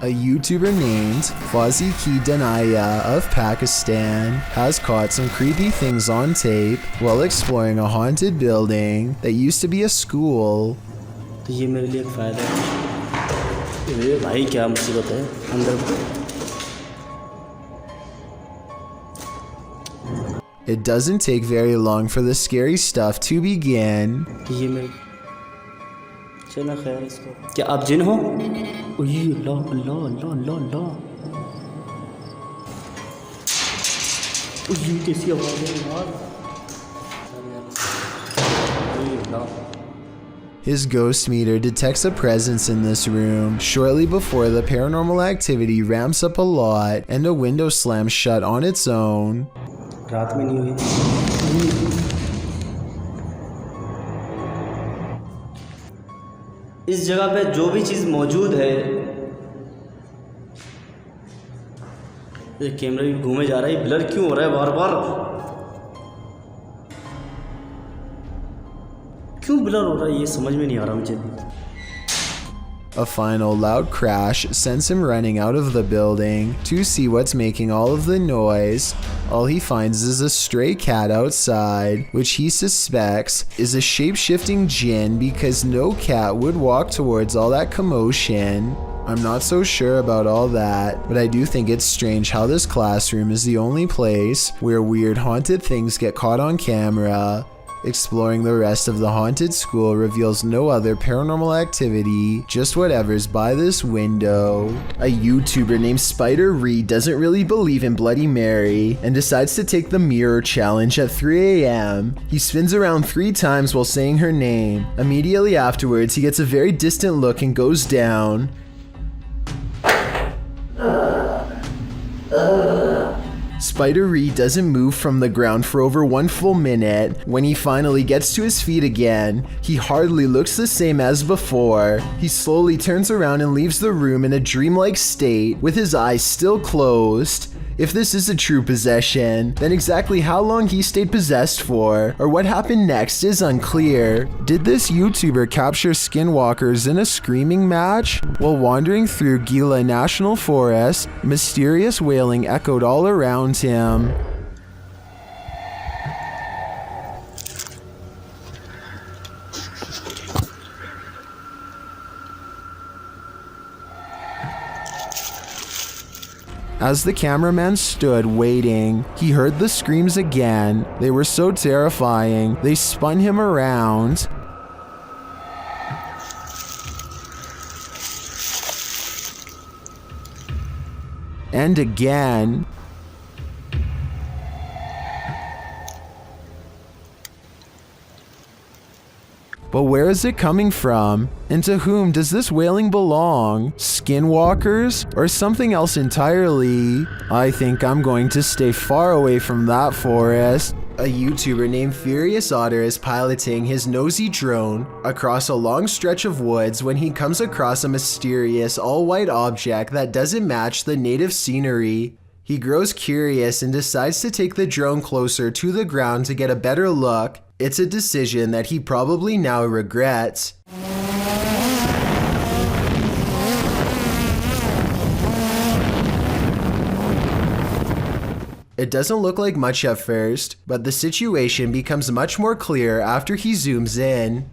A YouTuber named Fauzi Ki Danaya of Pakistan has caught some creepy things on tape while exploring a haunted building that used to be a school. तो ये मेरे लिए एक फ़ायदा है। ये भाई क्या मुसीबत है अंदर। It doesn't take very long for the scary stuff to begin. ये मेरे चला खैर इसको। क्या आप जिन हो? ओए अल्लाह अल्लाह अल्लाह अल्लाह अल्लाह। ओए कैसी आवाज़ है यार? ओए अल्लाह। His ghost meter detects a presence in this room shortly before the paranormal activity ramps up a lot and a window slams shut on its own. रात में नहीं हुई। इस जगह पे जो भी चीज़ मौजूद है, ये कैमरा भी घूमे जा रहा है, ब्लर क्यों हो रहा है बार बार? क्यों ब्लर हो रहा है ये समझ में नहीं आ रहा मुझे। A final loud crash sends him running out of the building to see what's making all of the noise. All he finds is a stray cat outside, which he suspects is a shape-shifting jinn because no cat would walk towards all that commotion. I'm not so sure about all that, but I do think it's strange how this classroom is the only place where weird haunted things get caught on camera. Exploring the rest of the haunted school reveals no other paranormal activity, just whatever's by this window. A YouTuber named Spider Reed doesn't really believe in Bloody Mary and decides to take the mirror challenge at 3 a.m. He spins around 3 times while saying her name. Immediately afterwards, he gets a very distant look and goes down. Spider Reed doesn't move from the ground for over 1 full minute. When he finally gets to his feet again, he hardly looks the same as before. He slowly turns around and leaves the room in a dreamlike state with his eyes still closed. If this is a true possession, then exactly how long he stayed possessed for, or what happened next is unclear. Did this YouTuber capture skinwalkers in a screaming match? While wandering through Gila National Forest, mysterious wailing echoed all around him. As the cameraman stood waiting, he heard the screams again. They were so terrifying, they spun him around. And again. But where is it coming from? And to whom does this wailing belong? Skinwalkers? Or something else entirely? I think I'm going to stay far away from that forest. A YouTuber named Furious Otter is piloting his nosy drone across a long stretch of woods when he comes across a mysterious all-white object that doesn't match the native scenery. He grows curious and decides to take the drone closer to the ground to get a better look. It's a decision that he probably now regrets. It doesn't look like much at first, but the situation becomes much more clear after he zooms in.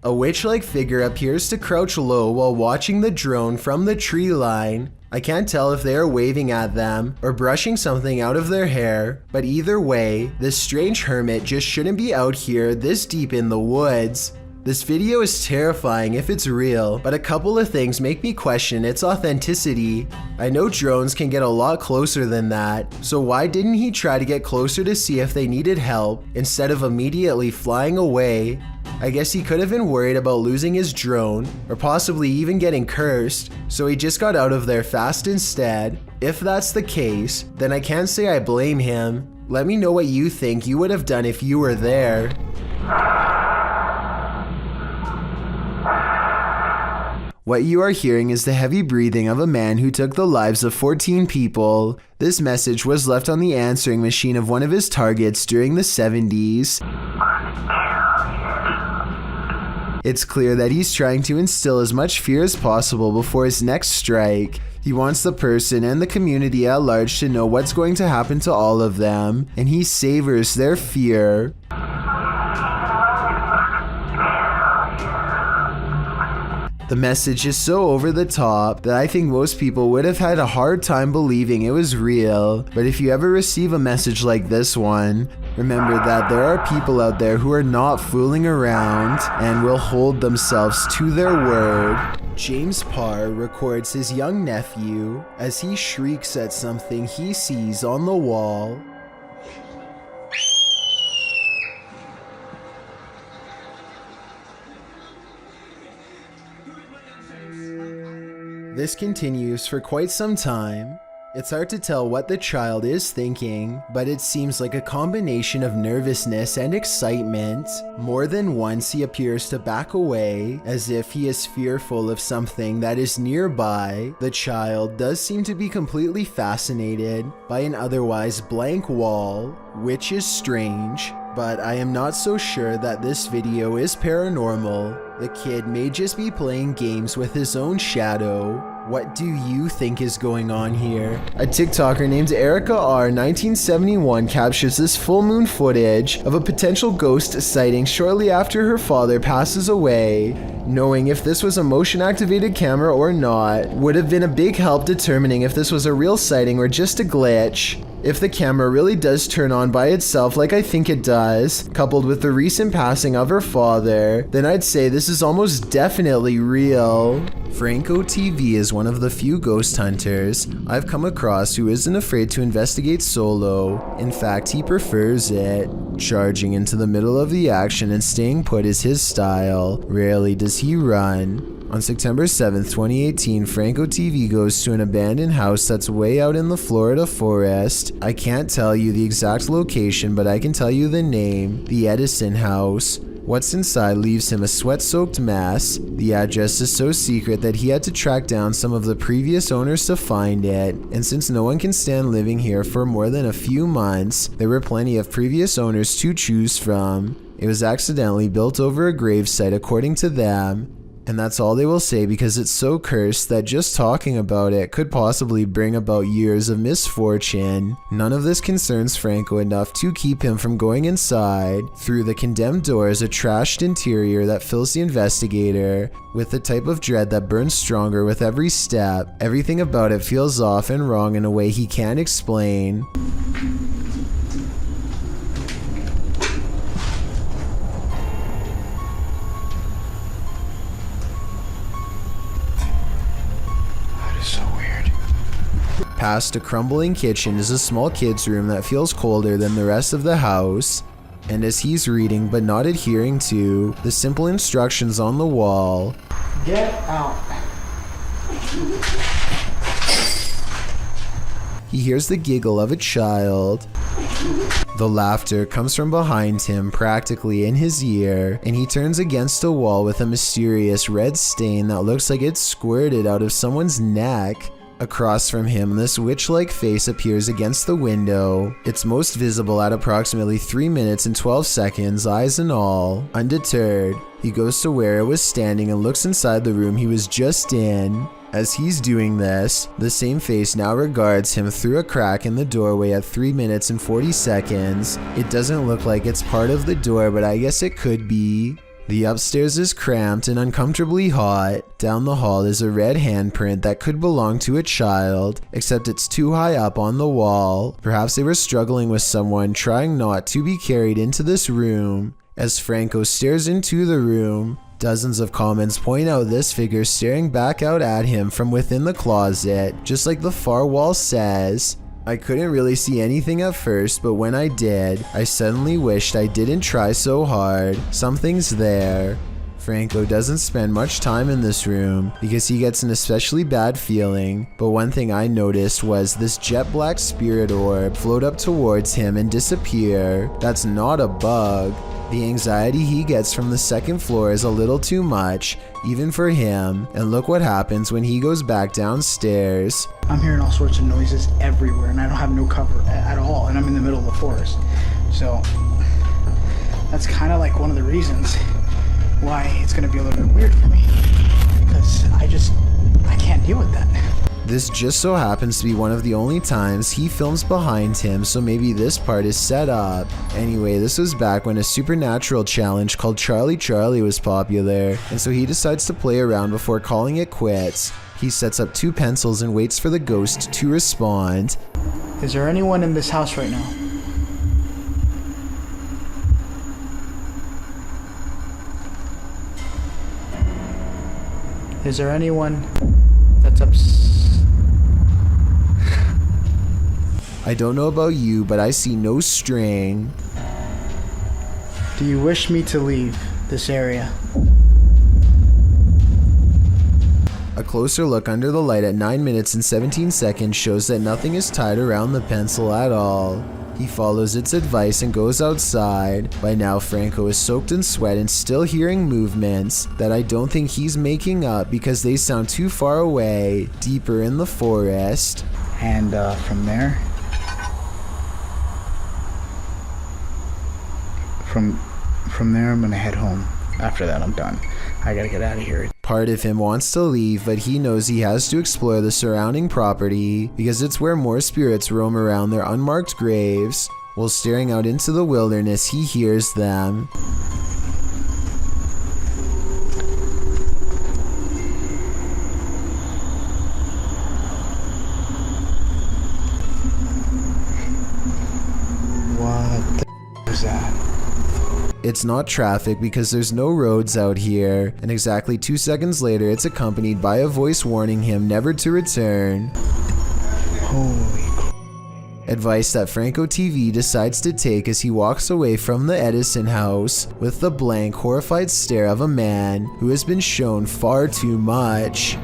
A witch-like figure appears to crouch low while watching the drone from the tree line. I can't tell if they are waving at them or brushing something out of their hair, but either way, this strange hermit just shouldn't be out here this deep in the woods. This video is terrifying if it's real, but a couple of things make me question its authenticity. I know drones can get a lot closer than that, so why didn't he try to get closer to see if they needed help instead of immediately flying away? I guess he could have been worried about losing his drone, or possibly even getting cursed, so he just got out of there fast instead. If that's the case, then I can't say I blame him. Let me know what you think you would have done if you were there. What you are hearing is the heavy breathing of a man who took the lives of 14 people. This message was left on the answering machine of one of his targets during the 70s. It's clear that he's trying to instill as much fear as possible before his next strike. He wants the person and the community at large to know what's going to happen to all of them, and he savors their fear. The message is so over the top that I think most people would have had a hard time believing it was real. But if you ever receive a message like this one, remember that there are people out there who are not fooling around and will hold themselves to their word. James Parr records his young nephew as he shrieks at something he sees on the wall. This continues for quite some time. It's hard to tell what the child is thinking, but it seems like a combination of nervousness and excitement. More than once he appears to back away, as if he is fearful of something that is nearby. The child does seem to be completely fascinated by an otherwise blank wall, which is strange, but I am not so sure that this video is paranormal. The kid may just be playing games with his own shadow. What do you think is going on here? A TikToker named Erica R 1971 captures this full moon footage of a potential ghost sighting shortly after her father passes away. Knowing if this was a motion activated camera or not would have been a big help determining if this was a real sighting or just a glitch. If the camera really does turn on by itself like I think it does, coupled with the recent passing of her father, then I'd say this is almost definitely real. Franco TV is one of the few ghost hunters I've come across who isn't afraid to investigate solo. In fact, he prefers it. Charging into the middle of the action and staying put is his style. Rarely does he run. On September 7th, 2018, Franco TV goes to an abandoned house that's way out in the Florida forest. I can't tell you the exact location, but I can tell you the name, the Edison House. What's inside leaves him a sweat-soaked mess. The address is so secret that he had to track down some of the previous owners to find it, and since no one can stand living here for more than a few months, there were plenty of previous owners to choose from. It was accidentally built over a gravesite according to them. And that's all they will say because it's so cursed that just talking about it could possibly bring about years of misfortune. None of this concerns Franco enough to keep him from going inside. Through the condemned door is a trashed interior that fills the investigator with the type of dread that burns stronger with every step. Everything about it feels off and wrong in a way he can't explain. Past a crumbling kitchen is a small kid's room that feels colder than the rest of the house. And as he's reading but not adhering to the simple instructions on the wall, get out. He hears the giggle of a child. The laughter comes from behind him, practically in his ear, and he turns against a wall with a mysterious red stain that looks like it's squirted out of someone's neck. Across from him, this witch-like face appears against the window. It's most visible at approximately 3 minutes and 12 seconds, eyes and all. Undeterred, he goes to where it was standing and looks inside the room he was just in. As he's doing this, the same face now regards him through a crack in the doorway at 3 minutes and 40 seconds. It doesn't look like it's part of the door, but I guess it could be. The upstairs is cramped and uncomfortably hot. Down the hall is a red handprint that could belong to a child, except it's too high up on the wall. Perhaps they were struggling with someone trying not to be carried into this room. As Franco stares into the room, dozens of comments point out this figure staring back out at him from within the closet, just like the far wall says. I couldn't really see anything at first, but when I did, I suddenly wished I didn't try so hard. Something's there. Franco doesn't spend much time in this room because he gets an especially bad feeling, but one thing I noticed was this jet black spirit orb float up towards him and disappear. That's not a bug. The anxiety he gets from the second floor is a little too much, even for him, and look what happens when he goes back downstairs. I'm hearing all sorts of noises everywhere and I don't have no cover at all, and I'm in the middle of the forest. So that's kind of like one of the reasons why it's gonna be a little bit weird for me. Because I can't deal with that. This just so happens to be one of the only times he films behind him, so maybe this part is set up. Anyway, this was back when a supernatural challenge called Charlie Charlie was popular, and so he decides to play around before calling it quits. He sets up 2 pencils and waits for the ghost to respond. Is there anyone in this house right now? Is there anyone that's I don't know about you, but I see no string. Do you wish me to leave this area? A closer look under the light at 9 minutes and 17 seconds shows that nothing is tied around the pencil at all. He follows its advice and goes outside. By now, Franco is soaked in sweat and still hearing movements that I don't think he's making up because they sound too far away, deeper in the forest. And from there, from there, I'm gonna head home. After that, I'm done. I gotta get out of here. Part of him wants to leave, but he knows he has to explore the surrounding property because it's where more spirits roam around their unmarked graves. While staring out into the wilderness, he hears them. What the is that? It's not traffic because there's no roads out here, and exactly 2 seconds later it's accompanied by a voice warning him never to return. Holy crap. Advice that Franco TV decides to take as he walks away from the Edison House with the blank, horrified stare of a man who has been shown far too much.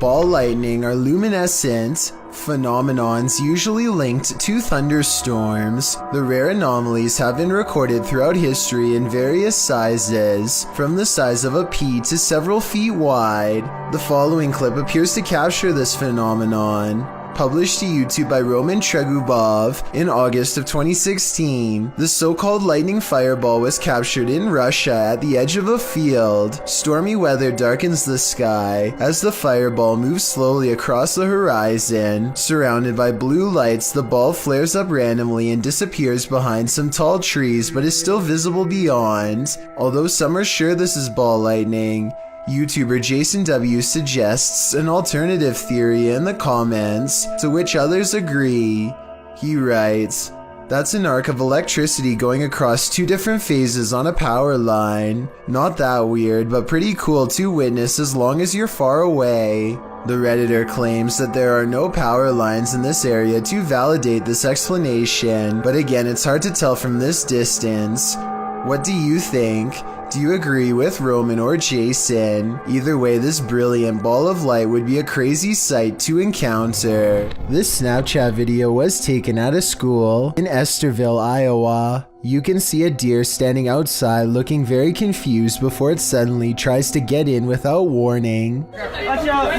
Ball lightning are luminescent phenomenons usually linked to thunderstorms. The rare anomalies have been recorded throughout history in various sizes, from the size of a pea to several feet wide. The following clip appears to capture this phenomenon. Published to YouTube by Roman Tregubov in August of 2016, the so-called lightning fireball was captured in Russia at the edge of a field. Stormy weather darkens the sky as the fireball moves slowly across the horizon. Surrounded by blue lights, the ball flares up randomly and disappears behind some tall trees, but is still visible beyond. Although some are sure this is ball lightning, YouTuber Jason W suggests an alternative theory in the comments, to which others agree. He writes, "That's an arc of electricity going across 2 different phases on a power line. Not that weird, but pretty cool to witness as long as you're far away." The Redditor claims that there are no power lines in this area to validate this explanation, but again, it's hard to tell from this distance. What do you think? Do you agree with Roman or Jason? Either way, this brilliant ball of light would be a crazy sight to encounter. This Snapchat video was taken at a school in Estherville, Iowa. You can see a deer standing outside looking very confused before it suddenly tries to get in without warning. Watch out!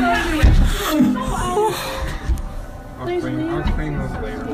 I'll explain those later.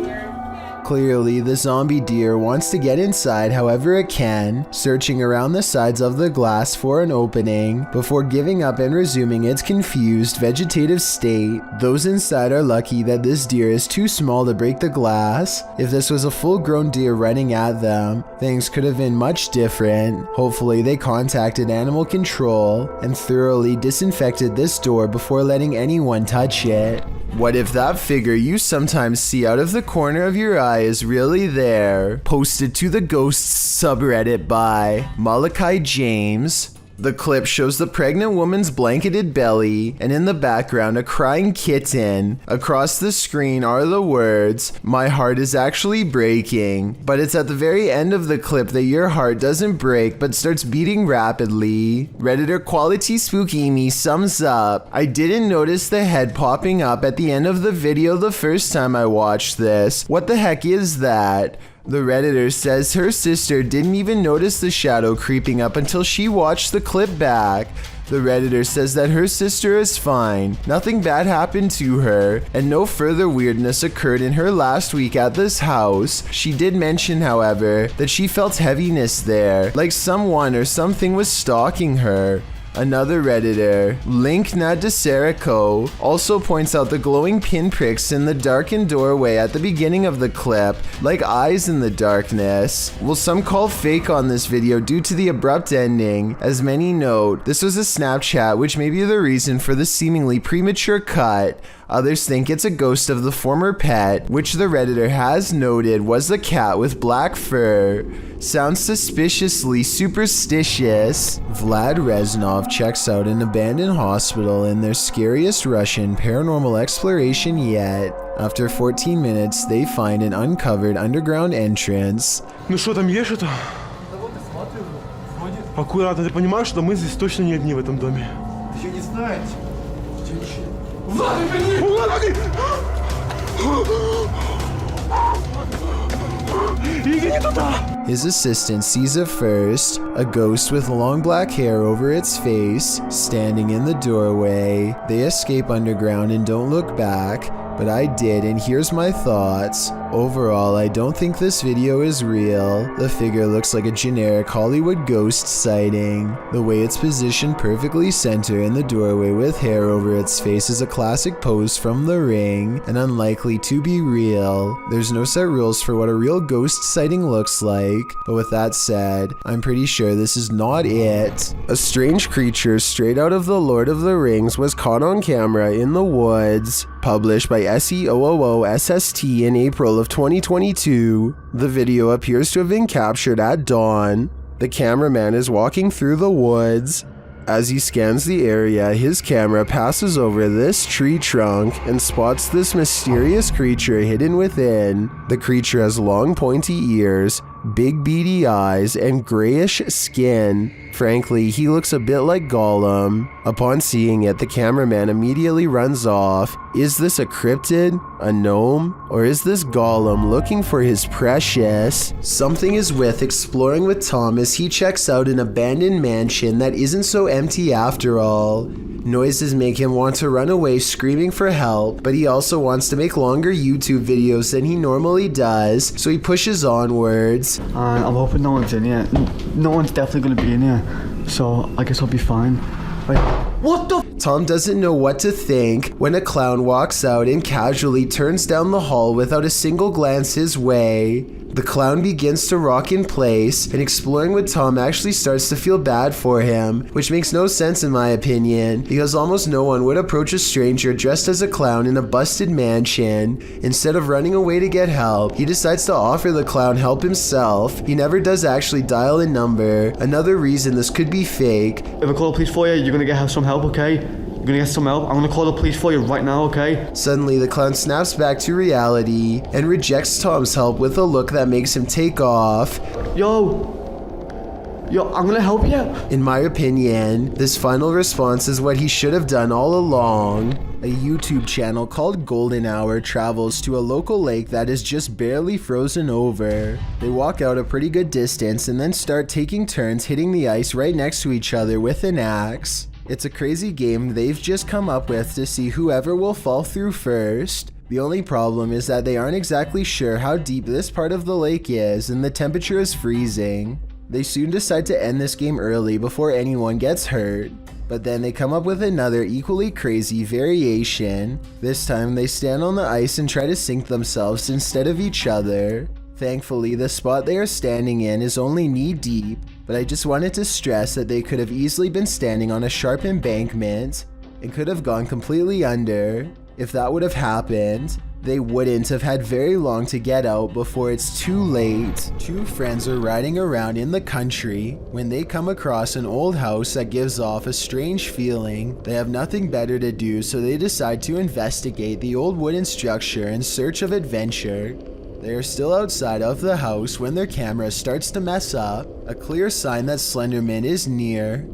Clearly, the zombie deer wants to get inside however it can, searching around the sides of the glass for an opening, before giving up and resuming its confused vegetative state. Those inside are lucky that this deer is too small to break the glass. If this was a full-grown deer running at them, things could have been much different. Hopefully, they contacted animal control and thoroughly disinfected this door before letting anyone touch it. What if that figure you sometimes see out of the corner of your eye is really there? Posted to the Ghosts subreddit by Malachi James. The clip shows the pregnant woman's blanketed belly, and in the background a crying kitten. Across the screen are the words, "My heart is actually breaking." But it's at the very end of the clip that your heart doesn't break but starts beating rapidly. Redditor Quality Spooky Me sums up, "I didn't notice the head popping up at the end of the video the first time I watched this. What the heck is that?" The Redditor says her sister didn't even notice the shadow creeping up until she watched the clip back. The Redditor says that her sister is fine, nothing bad happened to her, and no further weirdness occurred in her last week at this house. She did mention, however, that she felt heaviness there, like someone or something was stalking her. Another Redditor, Link Nadeserico, also points out the glowing pinpricks in the darkened doorway at the beginning of the clip, like eyes in the darkness. Well, some call fake on this video due to the abrupt ending. As many note, this was a Snapchat, which may be the reason for the seemingly premature cut. Others think it's a ghost of the former pet, which the Redditor has noted was a cat with black fur. Sounds suspiciously superstitious. Vlad Reznov checks out an abandoned hospital in their scariest Russian paranormal exploration yet. After 14 minutes, they find an uncovered underground entrance. Ну что там есть что-то? Аккуратно, ты понимаешь, что мы здесь точно не одни в этом доме? Ты не знаете? Влад, погоди! Иди туда! His assistant sees at first a ghost with long black hair over its face standing in the doorway. They escape underground and don't look back, but I did, and here's my thoughts. Overall, I don't think this video is real. The figure looks like a generic Hollywood ghost sighting. The way it's positioned perfectly center in the doorway with hair over its face is a classic pose from The Ring and unlikely to be real. There's no set rules for what a real ghost sighting looks like, but with that said, I'm pretty sure this is not it. A strange creature straight out of The Lord of the Rings was caught on camera in the woods. Published by SEOOOSST in April of 2022, the video appears to have been captured at dawn. The cameraman is walking through the woods. As he scans the area, his camera passes over this tree trunk and spots this mysterious creature hidden within. The creature has long pointy ears, big beady eyes, and grayish skin. Frankly, he looks a bit like Gollum. Upon seeing it, the cameraman immediately runs off. Is this a cryptid, a gnome, or is this Gollum looking for his precious? Something is with exploring with Tom as he checks out an abandoned mansion that isn't so empty after all. Noises make him want to run away screaming for help, but he also wants to make longer YouTube videos than he normally does, so he pushes onwards. I'm hoping no one's in here. No one's definitely gonna be in here, so I guess I'll be fine. Wait, what the? Tom doesn't know what to think when a clown walks out and casually turns down the hall without a single glance his way. The clown begins to rock in place, and exploring with Tom actually starts to feel bad for him, which makes no sense in my opinion, because almost no one would approach a stranger dressed as a clown in a busted mansion. Instead of running away to get help, he decides to offer the clown help himself. He never does actually dial a number. Another reason this could be fake. If I call the police for you, you're gonna get some help, okay? You're gonna get some help. I'm gonna call the police for you right now, okay? Suddenly, the clown snaps back to reality and rejects Tom's help with a look that makes him take off. Yo, I'm gonna help you. In my opinion, this final response is what he should have done all along. A YouTube channel called Golden Hour travels to a local lake that is just barely frozen over. They walk out a pretty good distance and then start taking turns hitting the ice right next to each other with an axe. It's a crazy game they've just come up with to see whoever will fall through first. The only problem is that they aren't exactly sure how deep this part of the lake is and the temperature is freezing. They soon decide to end this game early before anyone gets hurt. But then they come up with another equally crazy variation. This time they stand on the ice and try to sink themselves instead of each other. Thankfully, the spot they are standing in is only knee deep, but I just wanted to stress that they could have easily been standing on a sharp embankment and could have gone completely under. If that would have happened, they wouldn't have had very long to get out before it's too late. Two friends are riding around in the country when they come across an old house that gives off a strange feeling. They have nothing better to do, so they decide to investigate the old wooden structure in search of adventure. They are still outside of the house when their camera starts to mess up, a clear sign that Slenderman is near.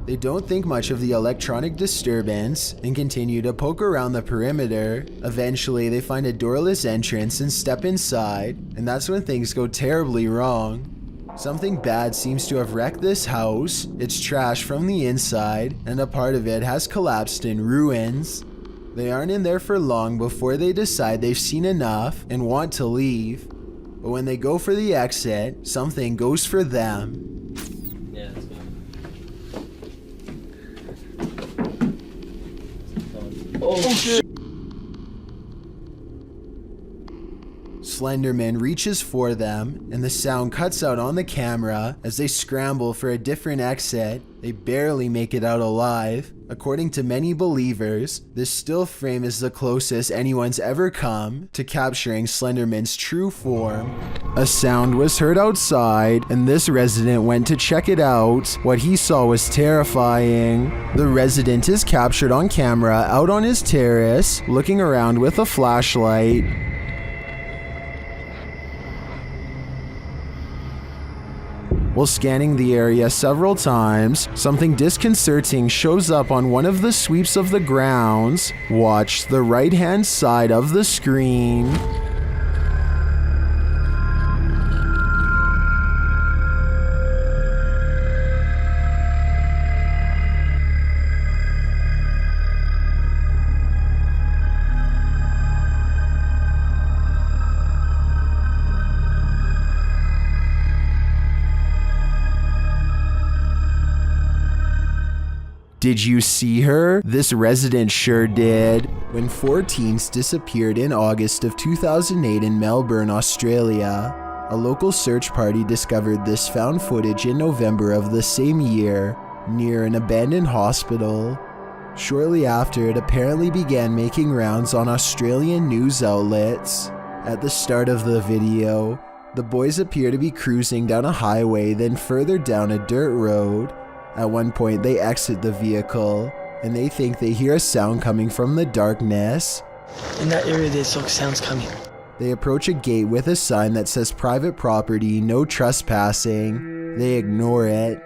They don't think much of the electronic disturbance and continue to poke around the perimeter. Eventually, they find a doorless entrance and step inside, and that's when things go terribly wrong. Something bad seems to have wrecked this house. It's trash from the inside, and a part of it has collapsed in ruins. They aren't in there for long before they decide they've seen enough and want to leave. But when they go for the exit, something goes for them. Yeah, let's go. Oh shit! Slenderman reaches for them, and the sound cuts out on the camera as they scramble for a different exit. They barely make it out alive. According to many believers, this still frame is the closest anyone's ever come to capturing Slenderman's true form. A sound was heard outside, and this resident went to check it out. What he saw was terrifying. The resident is captured on camera out on his terrace, looking around with a flashlight. While scanning the area several times, something disconcerting shows up on one of the sweeps of the grounds. Watch the right-hand side of the screen. Did you see her? This resident sure did. When 4 teens disappeared in August of 2008 in Melbourne, Australia, a local search party discovered this found footage in November of the same year near an abandoned hospital. Shortly after, it apparently began making rounds on Australian news outlets. At the start of the video, the boys appear to be cruising down a highway, then further down a dirt road. At one point, they exit the vehicle, and they think they hear a sound coming from the darkness. In that area, there's like sounds coming. They approach a gate with a sign that says private property, no trespassing. They ignore it.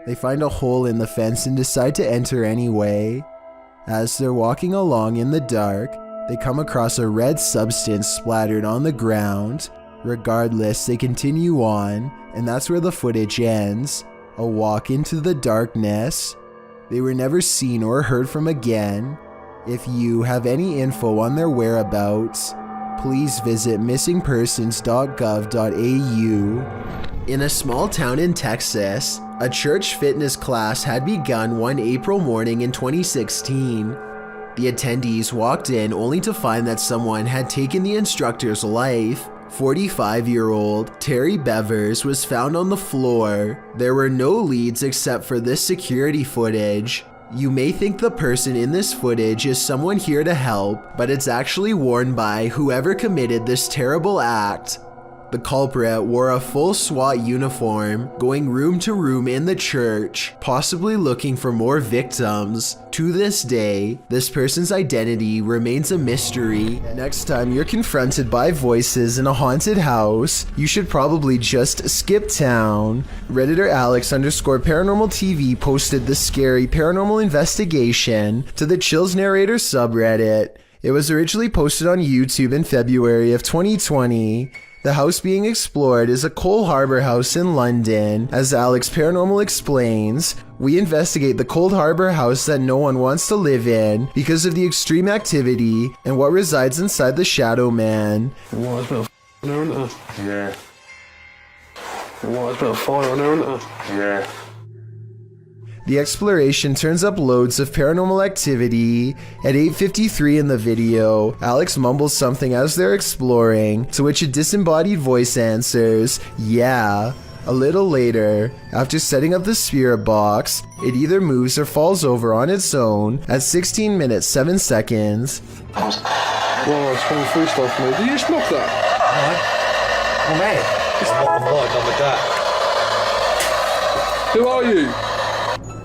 They find a hole in the fence and decide to enter anyway. As they're walking along in the dark, they come across a red substance splattered on the ground. Regardless, they continue on, and that's where the footage ends. A walk into the darkness. They were never seen or heard from again. If you have any info on their whereabouts, please visit missingpersons.gov.au. In a small town in Texas, a church fitness class had begun one April morning in 2016. The attendees walked in only to find that someone had taken the instructor's life. 45-year-old Terry Bevers was found on the floor. There were no leads except for this security footage. You may think the person in this footage is someone here to help, but it's actually worn by whoever committed this terrible act. The culprit wore a full SWAT uniform, going room to room in the church, possibly looking for more victims. To this day, this person's identity remains a mystery. Next time you're confronted by voices in a haunted house, you should probably just skip town. Redditor Alex_paranormal TV posted the scary paranormal investigation to the Chills Narrator subreddit. It was originally posted on YouTube in February of 2020. The house being explored is a Cole Harbour house in London. As Alex Paranormal explains, we investigate the Cold Harbour house that no one wants to live in because of the extreme activity and what resides inside the Shadow Man. What, it's been a there, isn't it? Yeah. What, it's been a fire on there, isn't it? Yeah. The exploration turns up loads of paranormal activity. At 8:53 in the video, Alex mumbles something as they're exploring, to which a disembodied voice answers, "Yeah." A little later, after setting up the spirit box, it either moves or falls over on its own at 16 minutes 7 seconds. Well, it's coming through stuff, mate. Did you just knock that? Oh, mate. I'm done with that. Who are you?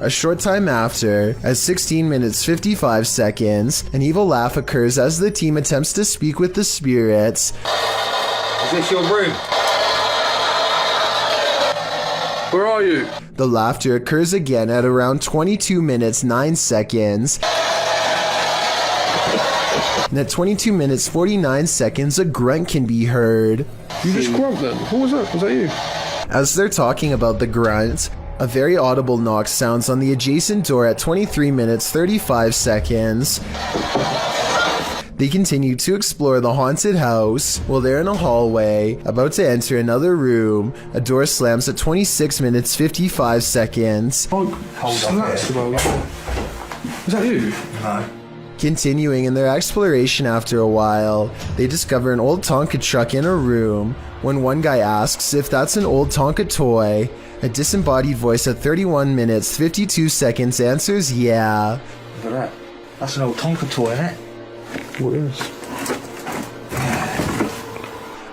A short time after, at 16 minutes 55 seconds, an evil laugh occurs as the team attempts to speak with the spirits. Is this your room? Where are you? The laughter occurs again at around 22 minutes 9 seconds. And at 22 minutes 49 seconds, a grunt can be heard. You just grunt then? Who was that? Was that you? As they're talking about the grunt, a very audible knock sounds on the adjacent door at 23 minutes 35 seconds. They continue to explore the haunted house. While they're in a hallway, about to enter another room, a door slams at 26 minutes 55 seconds. Oh, hold on. Was that you? No. Continuing in their exploration after a while, they discover an old Tonka truck in a room. When one guy asks if that's an old Tonka toy, a disembodied voice at 31 minutes 52 seconds answers yeah. Look at that. That's an old Tonka toy, isn't it? What is?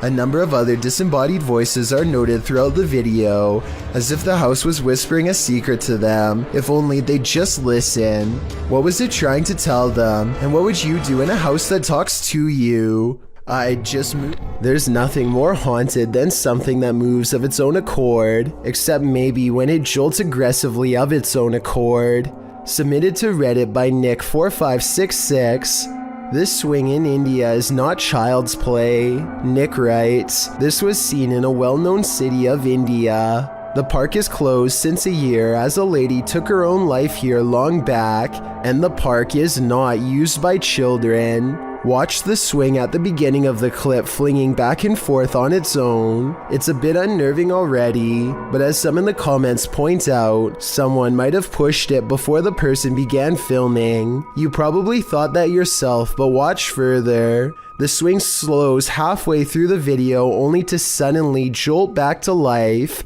A number of other disembodied voices are noted throughout the video, as if the house was whispering a secret to them, if only they'd just listen. What was it trying to tell them, and what would you do in a house that talks to you? I'd just move. There's nothing more haunted than something that moves of its own accord, except maybe when it jolts aggressively of its own accord. Submitted to Reddit by Nick4566. This swing in India is not child's play. Nick writes, this was seen in a well-known city of India. The park is closed since a year as a lady took her own life here long back, and the park is not used by children. Watch the swing at the beginning of the clip flinging back and forth on its own. It's a bit unnerving already, but as some in the comments point out, someone might have pushed it before the person began filming. You probably thought that yourself, but watch further. The swing slows halfway through the video only to suddenly jolt back to life.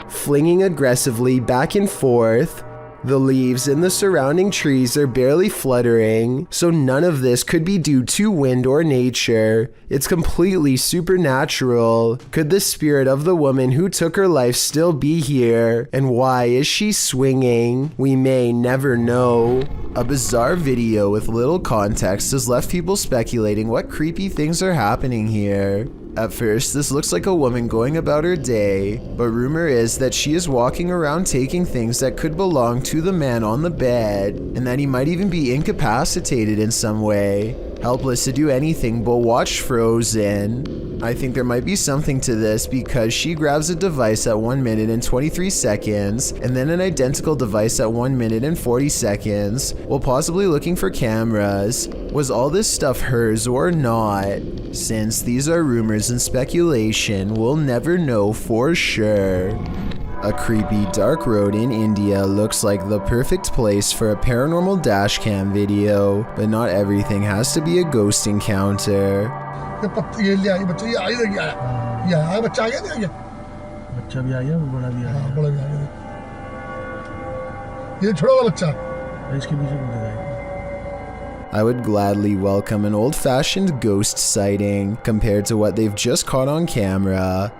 Flinging aggressively back and forth. The leaves in the surrounding trees are barely fluttering, so none of this could be due to wind or nature. It's completely supernatural. Could the spirit of the woman who took her life still be here? And why is she swinging? We may never know. A bizarre video with little context has left people speculating what creepy things are happening here. At first, this looks like a woman going about her day, but rumor is that she is walking around taking things that could belong to the man on the bed, and that he might even be incapacitated in some way, helpless to do anything but watch Frozen. I think there might be something to this because she grabs a device at 1 minute and 23 seconds, and then an identical device at 1 minute and 40 seconds, while possibly looking for cameras. Was all this stuff hers or not? Since these are rumors and speculation, we'll never know for sure. A creepy dark road in India looks like the perfect place for a paranormal dashcam video, but not everything has to be a ghost encounter. I would gladly welcome an old-fashioned ghost sighting compared to what they've just caught on camera.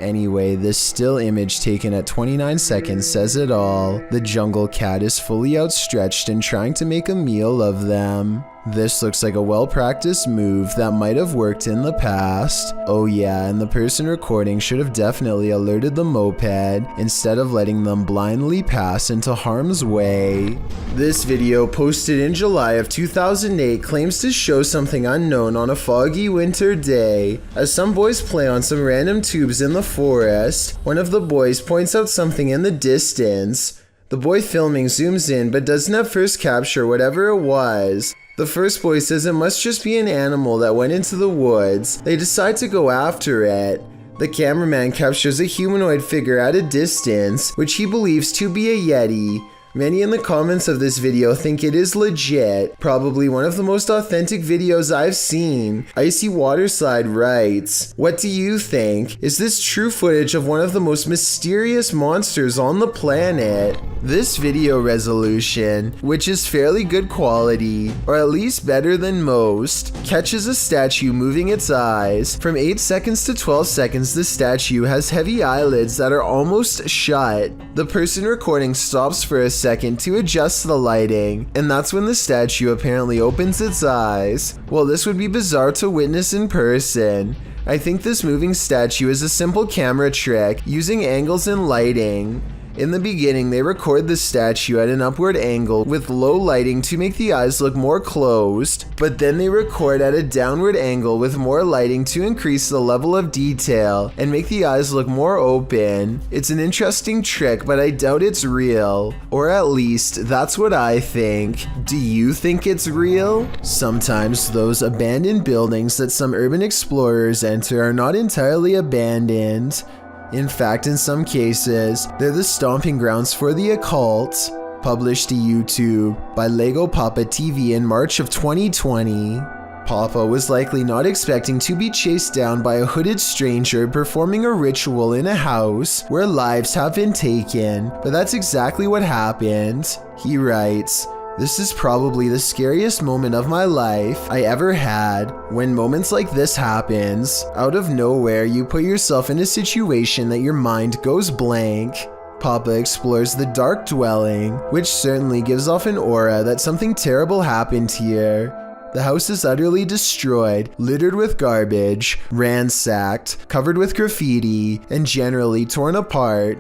Anyway, this still image taken at 29 seconds says it all. The jungle cat is fully outstretched and trying to make a meal of them. This looks like a well-practiced move that might have worked in the past. Oh yeah, and the person recording should have definitely alerted the moped instead of letting them blindly pass into harm's way. This video, posted in July of 2008, claims to show something unknown on a foggy winter day. As some boys play on some random tubes in the forest, one of the boys points out something in the distance. The boy filming zooms in but doesn't at first capture whatever it was. The first boy says it must just be an animal that went into the woods. They decide to go after it. The cameraman captures a humanoid figure at a distance, which he believes to be a Yeti. Many in the comments of this video think it is legit, probably one of the most authentic videos I've seen. Icy Waterslide writes, "What do you think? Is this true footage of one of the most mysterious monsters on the planet?" This video resolution, which is fairly good quality, or at least better than most, catches a statue moving its eyes. From 8 seconds to 12 seconds, the statue has heavy eyelids that are almost shut. The person recording stops for a second to adjust the lighting, and that's when the statue apparently opens its eyes. Well, this would be bizarre to witness in person. I think this moving statue is a simple camera trick using angles and lighting. In the beginning, they record the statue at an upward angle with low lighting to make the eyes look more closed, but then they record at a downward angle with more lighting to increase the level of detail and make the eyes look more open. It's an interesting trick, but I doubt it's real. Or at least, that's what I think. Do you think it's real? Sometimes those abandoned buildings that some urban explorers enter are not entirely abandoned. In fact, in some cases, they're the stomping grounds for the occult. Published to YouTube by Lego Papa TV in March of 2020. Papa was likely not expecting to be chased down by a hooded stranger performing a ritual in a house where lives have been taken, but that's exactly what happened. He writes, "This is probably the scariest moment of my life I ever had. When moments like this happens, out of nowhere you put yourself in a situation that your mind goes blank." Papa explores the dark dwelling, which certainly gives off an aura that something terrible happened here. The house is utterly destroyed, littered with garbage, ransacked, covered with graffiti, and generally torn apart.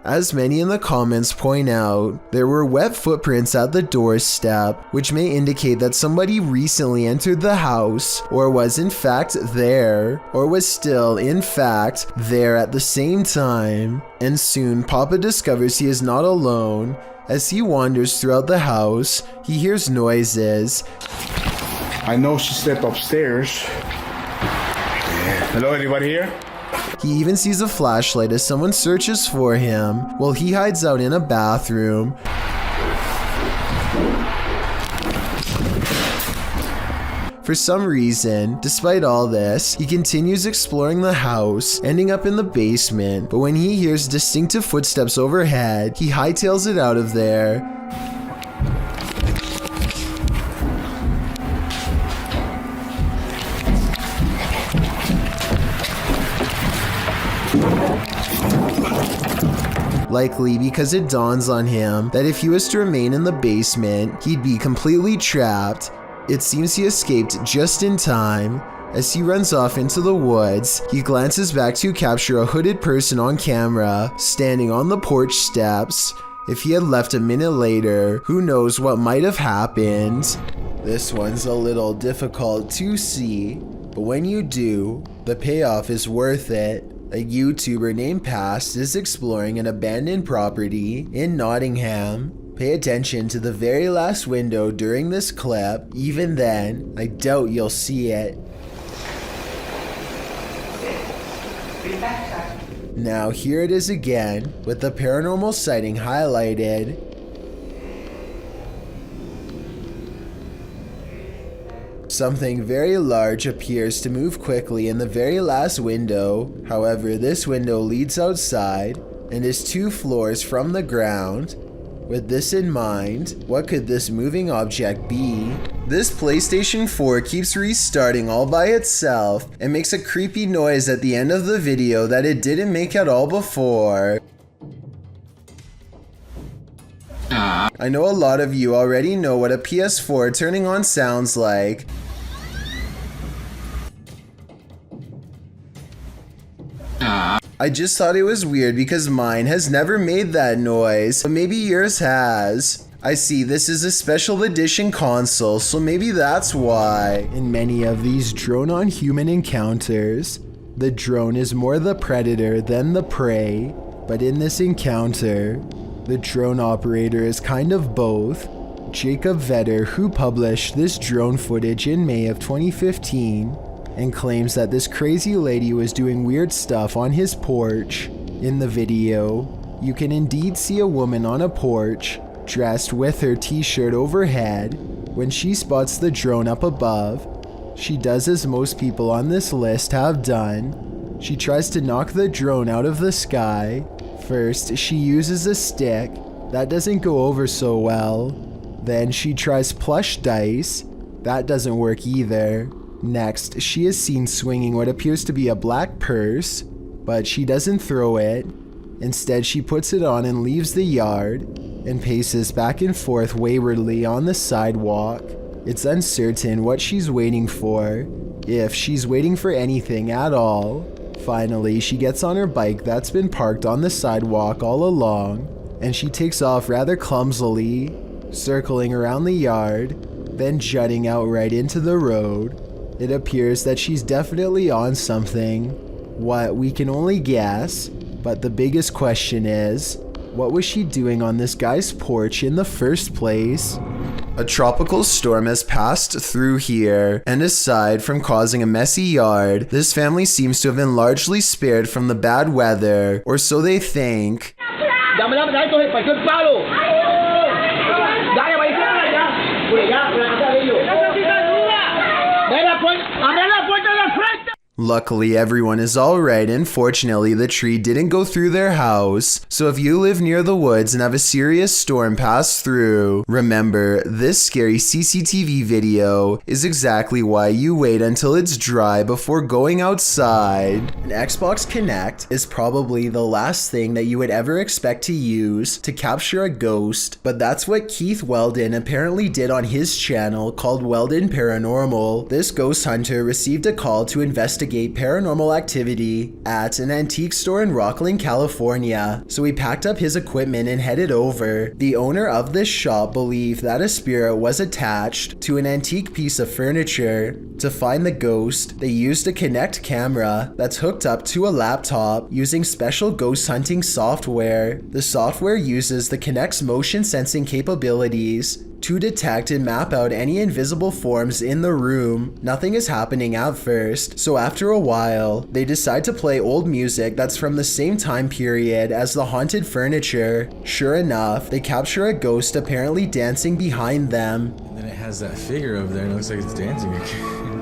As many in the comments point out, there were wet footprints at the doorstep, which may indicate that somebody recently entered the house, or was in fact there, or was still in fact there at the same time. And soon Papa discovers he is not alone. As he wanders throughout the house, he hears noises. I know she slept upstairs. Hello, anybody here? He even sees a flashlight as someone searches for him, while he hides out in a bathroom. For some reason, despite all this, he continues exploring the house, ending up in the basement, but when he hears distinctive footsteps overhead, he hightails it out of there. Likely because it dawns on him that if he was to remain in the basement, he'd be completely trapped. It seems he escaped just in time. As he runs off into the woods, he glances back to capture a hooded person on camera, standing on the porch steps. If he had left a minute later, who knows what might have happened. This one's a little difficult to see, but when you do, the payoff is worth it. A YouTuber named Past is exploring an abandoned property in Nottingham. Pay attention to the very last window during this clip. Even then, I doubt you'll see it. Now here it is again, with the paranormal sighting highlighted. Something very large appears to move quickly in the very last window. However, this window leads outside and is 2 floors from the ground. With this in mind, what could this moving object be? This PlayStation 4 keeps restarting all by itself and makes a creepy noise at the end of the video that it didn't make at all before. I know a lot of you already know what a PS4 turning on sounds like. I just thought it was weird because mine has never made that noise, but maybe yours has. I see this is a special edition console, so maybe that's why. In many of these drone-on-human encounters, the drone is more the predator than the prey, but in this encounter, the drone operator is kind of both. Jacob Vetter, who published this drone footage in May of 2015, and claims that this crazy lady was doing weird stuff on his porch. In the video, you can indeed see a woman on a porch, dressed with her t-shirt overhead. When she spots the drone up above, she does as most people on this list have done. She tries to knock the drone out of the sky. First, she uses a stick. That doesn't go over so well. Then she tries plush dice. That doesn't work either. Next, she is seen swinging what appears to be a black purse, but she doesn't throw it. Instead, she puts it on and leaves the yard. and paces back and forth waywardly on the sidewalk. It's uncertain what she's waiting for, if she's waiting for anything at all. Finally, she gets on her bike that's been parked on the sidewalk all along, and she takes off rather clumsily, circling around the yard, then jutting out right into the road. It appears that she's definitely on something. What, we can only guess, but the biggest question is, what was she doing on this guy's porch in the first place? A tropical storm has passed through here, and aside from causing a messy yard, this family seems to have been largely spared from the bad weather, or so they think. Luckily, everyone is alright, and fortunately the tree didn't go through their house. So if you live near the woods and have a serious storm pass through, remember, this scary CCTV video is exactly why you wait until it's dry before going outside. An Xbox Kinect is probably the last thing that you would ever expect to use to capture a ghost, but that's what Keith Weldon apparently did on his channel called Weldon Paranormal. This ghost hunter received a call to investigate paranormal activity at an antique store in Rockland, California. So he packed up his equipment and headed over. The owner of this shop believed that a spirit was attached to an antique piece of furniture. To find the ghost, they used a Kinect camera that's hooked up to a laptop using special ghost hunting software. The software uses the Kinect's motion sensing capabilities to detect and map out any invisible forms in the room. Nothing is happening at first, so after a while, they decide to play old music that's from the same time period as the haunted furniture. Sure enough, they capture a ghost apparently dancing behind them. And then it has that figure over there and it looks like it's dancing again.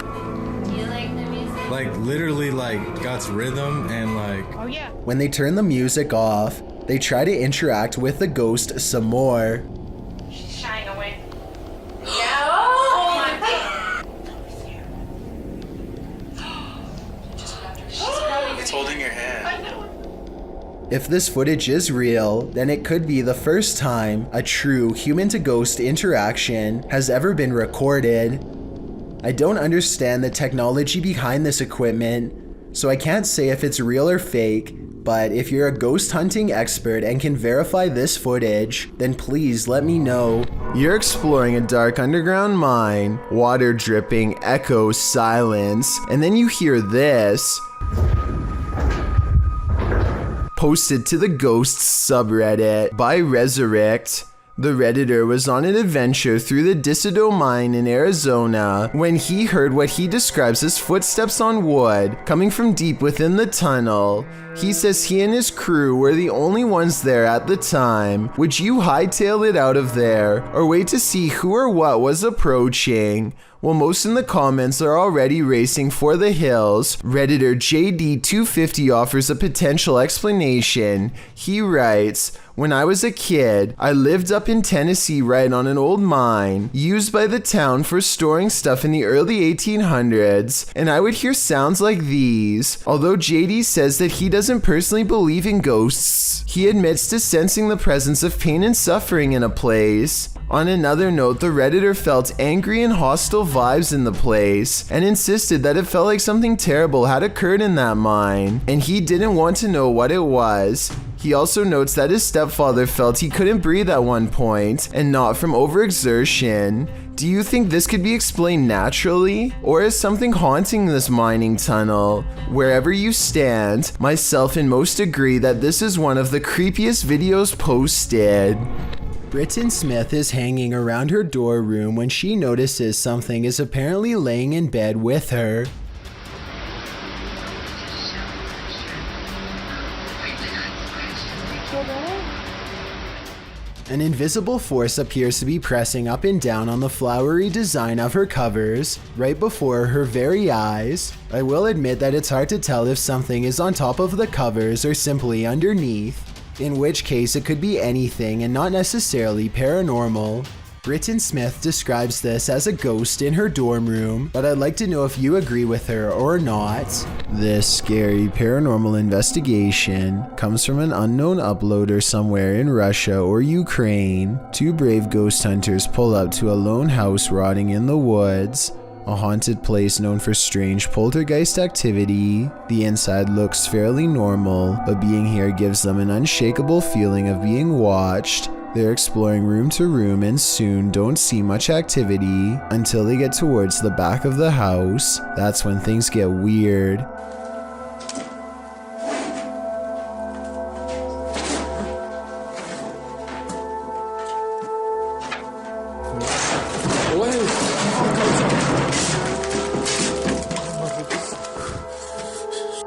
Do you like the music? Like literally like got rhythm and like... Oh yeah. When they turn the music off, they try to interact with the ghost some more. She's shying away. Yeah. Oh my god. It's holding your hand. I know. If this footage is real, then it could be the first time a true human-to-ghost interaction has ever been recorded. I don't understand the technology behind this equipment, so I can't say if it's real or fake, but if you're a ghost hunting expert and can verify this footage, then please let me know. You're exploring a dark underground mine, water dripping, echo, silence, and then you hear this. Posted to the Ghosts subreddit by Resurrect. The Redditor was on an adventure through the Disido mine in Arizona when he heard what he describes as footsteps on wood coming from deep within the tunnel. He says he and his crew were the only ones there at the time. Would you hightail it out of there or wait to see who or what was approaching? Well, most in the comments are already racing for the hills. Redditor JD250 offers a potential explanation. He writes, "When I was a kid, I lived up in Tennessee right on an old mine used by the town for storing stuff in the early 1800s, and I would hear sounds like these." Although JD says that he doesn't personally believe in ghosts, he admits to sensing the presence of pain and suffering in a place. On another note, the Redditor felt angry and hostile vibes in the place and insisted that it felt like something terrible had occurred in that mine, and he didn't want to know what it was. He also notes that his stepfather felt he couldn't breathe at one point, and not from overexertion. Do you think this could be explained naturally? Or is something haunting this mining tunnel? Wherever you stand, myself and most agree that this is one of the creepiest videos posted. Britton Smith is hanging around her dorm room when she notices something is apparently laying in bed with her. An invisible force appears to be pressing up and down on the flowery design of her covers, right before her very eyes. I will admit that it's hard to tell if something is on top of the covers or simply underneath, in which case it could be anything and not necessarily paranormal. Britton Smith describes this as a ghost in her dorm room, but I'd like to know if you agree with her or not. This scary paranormal investigation comes from an unknown uploader somewhere in Russia or Ukraine. Two brave ghost hunters pull up to a lone house rotting in the woods, a haunted place known for strange poltergeist activity. The inside looks fairly normal, but being here gives them an unshakable feeling of being watched. They're exploring room to room and soon don't see much activity until they get towards the back of the house. That's when things get weird.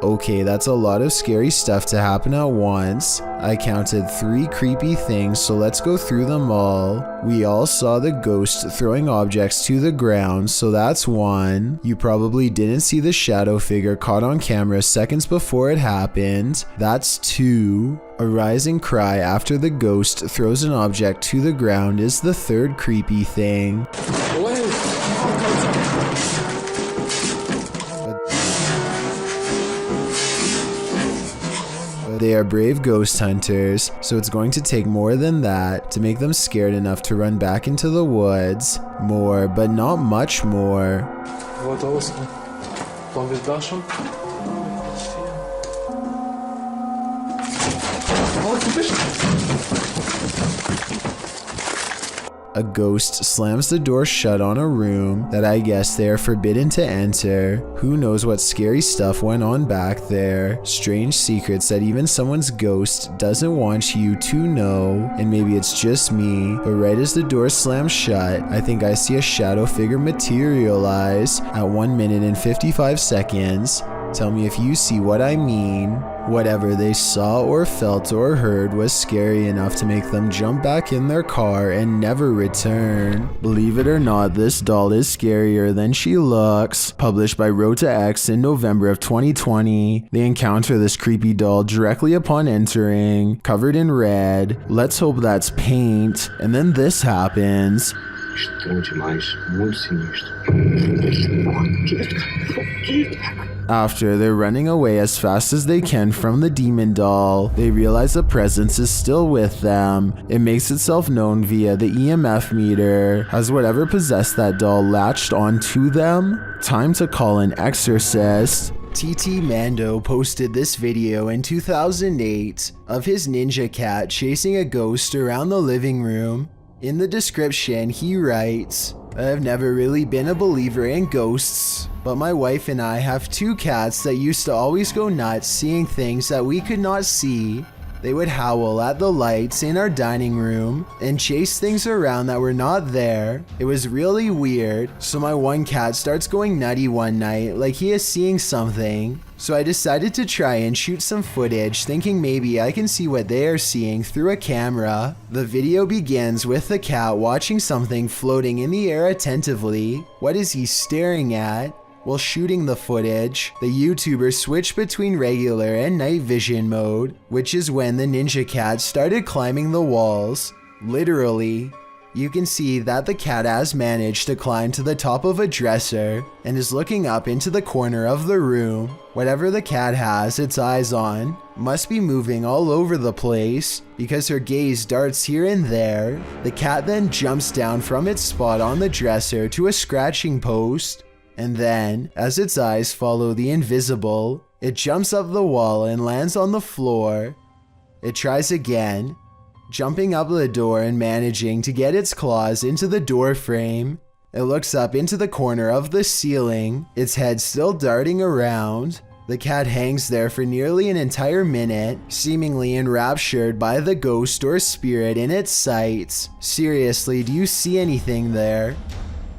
Okay, that's a lot of scary stuff to happen at once. I counted 3 creepy things, so let's go through them all. We all saw the ghost throwing objects to the ground, so that's 1. You probably didn't see the shadow figure caught on camera seconds before it happened. That's 2. A rising cry after the ghost throws an object to the ground is the 3rd creepy thing. They are brave ghost hunters, so it's going to take more than that to make them scared enough to run back into the woods. More, but not much more. A ghost slams the door shut on a room that I guess they are forbidden to enter. Who knows what scary stuff went on back there. Strange secrets that even someone's ghost doesn't want you to know. And maybe it's just me, but right as the door slams shut, I think I see a shadow figure materialize at 1 minute and 55 seconds. Tell me if you see what I mean. Whatever they saw or felt or heard was scary enough to make them jump back in their car and never return. Believe it or not, this doll is scarier than she looks. Published by Rota X in November of 2020. They encounter this creepy doll directly upon entering, covered in red. Let's hope that's paint. And then this happens. After they're running away as fast as they can from the demon doll, they realize the presence is still with them. It makes itself known via the EMF meter. Has whatever possessed that doll latched onto them? Time to call an exorcist. TT Mando posted this video in 2008 of his ninja cat chasing a ghost around the living room. In the description, he writes, "I've never really been a believer in ghosts, but my wife and I have 2 cats that used to always go nuts seeing things that we could not see. They would howl at the lights in our dining room and chase things around that were not there. It was really weird, so my one cat starts going nutty one night like he is seeing something. So I decided to try and shoot some footage, thinking maybe I can see what they are seeing through a camera. The video begins with the cat watching something floating in the air attentively. What is he staring at? While shooting the footage, the YouTuber switched between regular and night vision mode, which is when the ninja cat started climbing the walls. Literally. You can see that the cat has managed to climb to the top of a dresser and is looking up into the corner of the room. Whatever the cat has its eyes on must be moving all over the place because her gaze darts here and there. The cat then jumps down from its spot on the dresser to a scratching post. And then, as its eyes follow the invisible, it jumps up the wall and lands on the floor. It tries again, jumping up the door and managing to get its claws into the door frame. It looks up into the corner of the ceiling, its head still darting around. The cat hangs there for nearly an entire minute, seemingly enraptured by the ghost or spirit in its sights. Seriously, do you see anything there?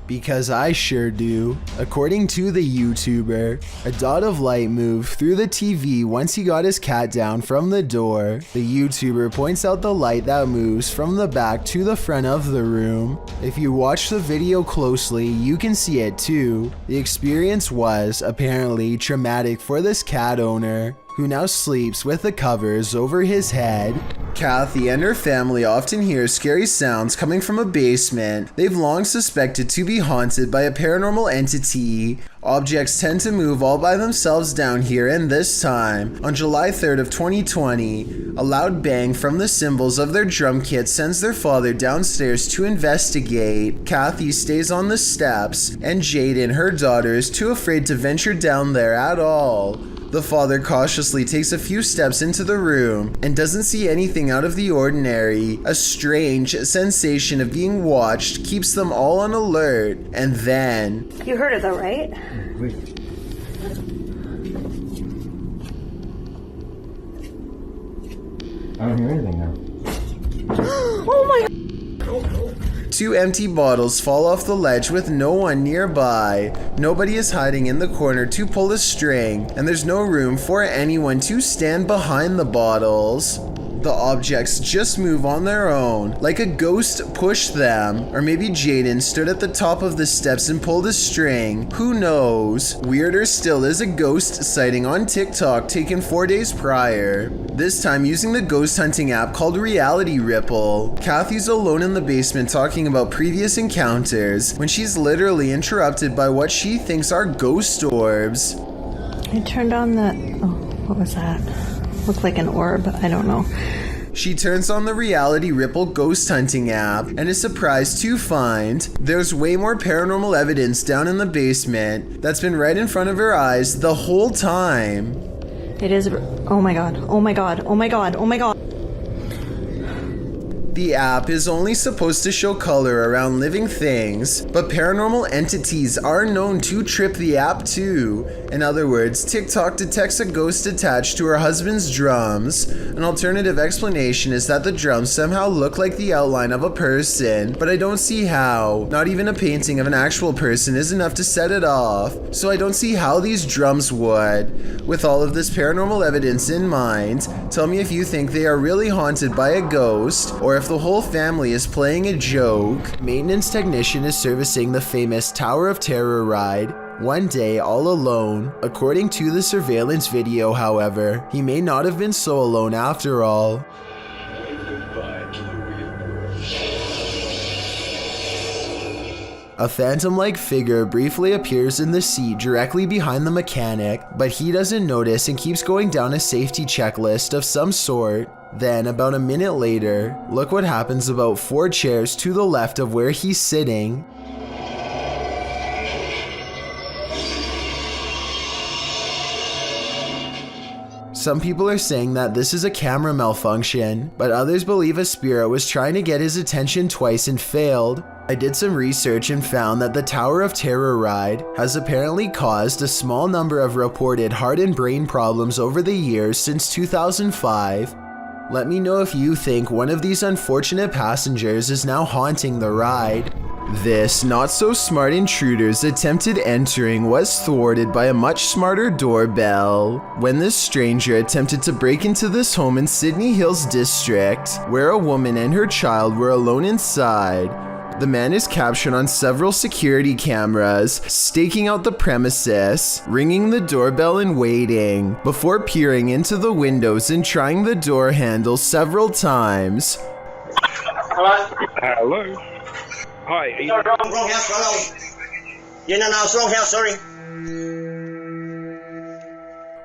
Because I sure do. According to the YouTuber, a dot of light moved through the TV once he got his cat down from the door. The YouTuber points out the light that moves from the back to the front of the room. If you watch the video closely, you can see it too. The experience was apparently traumatic for this cat owner. who now sleeps with the covers over his head. Kathy and her family often hear scary sounds coming from a basement they've long suspected to be haunted by a paranormal entity. Objects tend to move all by themselves down here, and this time, on July 3rd of 2020, a loud bang from the cymbals of their drum kit sends their father downstairs to investigate. Kathy stays on the steps, and Jaden, her daughter, is too afraid to venture down there at all. The father cautiously takes a few steps into the room and doesn't see anything out of the ordinary. A strange sensation of being watched keeps them all on alert, and then... You heard it though, right? Wait. I don't hear anything now. Oh my... Two empty bottles fall off the ledge with no one nearby. Nobody is hiding in the corner to pull a string, and there's no room for anyone to stand behind the bottles. The objects just move on their own, like a ghost pushed them, or maybe Jaden stood at the top of the steps and pulled a string. Who knows? Weirder still is a ghost sighting on TikTok taken 4 days prior, this time using the ghost hunting app called Reality Ripple. Kathy's alone in the basement talking about previous encounters when she's literally interrupted by what she thinks are ghost orbs. I turned on the... Oh, what was that? Looked like an orb. I don't know. She turns on the Reality Ripple ghost hunting app and is surprised to find there's way more paranormal evidence down in the basement that's been right in front of her eyes the whole time. It is... Oh my god. Oh my god. Oh my god. Oh my god. The app is only supposed to show color around living things, but paranormal entities are known to trip the app too. In other words, TikTok detects a ghost attached to her husband's drums. An alternative explanation is that the drums somehow look like the outline of a person, but I don't see how. Not even a painting of an actual person is enough to set it off, so I don't see how these drums would. With all of this paranormal evidence in mind, tell me if you think they are really haunted by a ghost, or if the whole family is playing a joke. Maintenance technician is servicing the famous Tower of Terror ride one day all alone. According to the surveillance video, however, he may not have been so alone after all. A phantom-like figure briefly appears in the seat directly behind the mechanic, but he doesn't notice and keeps going down a safety checklist of some sort. Then, about a minute later, look what happens about 4 chairs to the left of where he's sitting. Some people are saying that this is a camera malfunction, but others believe a spirit was trying to get his attention twice and failed. I did some research and found that the Tower of Terror ride has apparently caused a small number of reported heart and brain problems over the years since 2005. Let me know if you think one of these unfortunate passengers is now haunting the ride. This not-so-smart intruder's attempted entering was thwarted by a much smarter doorbell. When this stranger attempted to break into this home in Sydney Hills District, where a woman and her child were alone inside, the man is captured on several security cameras, staking out the premises, ringing the doorbell and waiting, before peering into the windows and trying the door handle several times. Hello. Hi. Are you... Wrong house, wrong. Yeah, no, it's wrong house, sorry.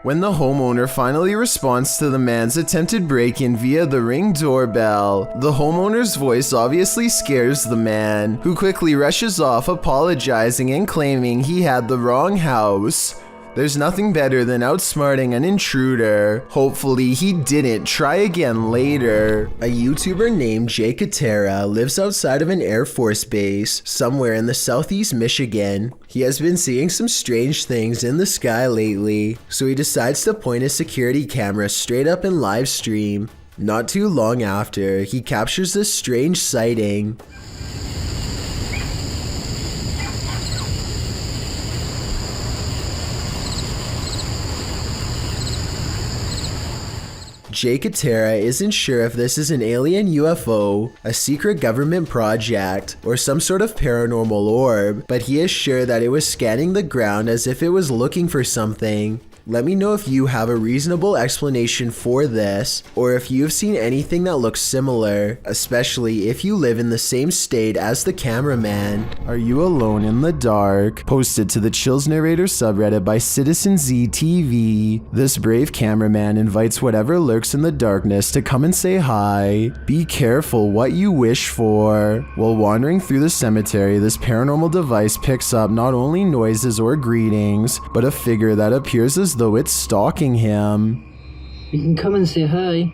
When the homeowner finally responds to the man's attempted break-in via the Ring doorbell, the homeowner's voice obviously scares the man, who quickly rushes off apologizing and claiming he had the wrong house. There's nothing better than outsmarting an intruder. Hopefully he didn't try again later. A YouTuber named Yak Attack lives outside of an Air Force base somewhere in the southeast Michigan. He has been seeing some strange things in the sky lately, so he decides to point his security camera straight up and live stream. Not too long after, he captures this strange sighting. Yak Attack isn't sure if this is an alien UFO, a secret government project, or some sort of paranormal orb, but he is sure that it was scanning the ground as if it was looking for something. Let me know if you have a reasonable explanation for this, or if you've seen anything that looks similar, especially if you live in the same state as the cameraman. Are you alone in the dark? Posted to the Chills Narrator subreddit by Citizen ZTV. This brave cameraman invites whatever lurks in the darkness to come and say hi. Be careful what you wish for. While wandering through the cemetery, this paranormal device picks up not only noises or greetings, but a figure that appears as though it's stalking him. You can come and say hi.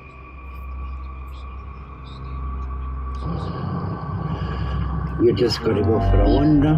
You're just gonna go for a wander.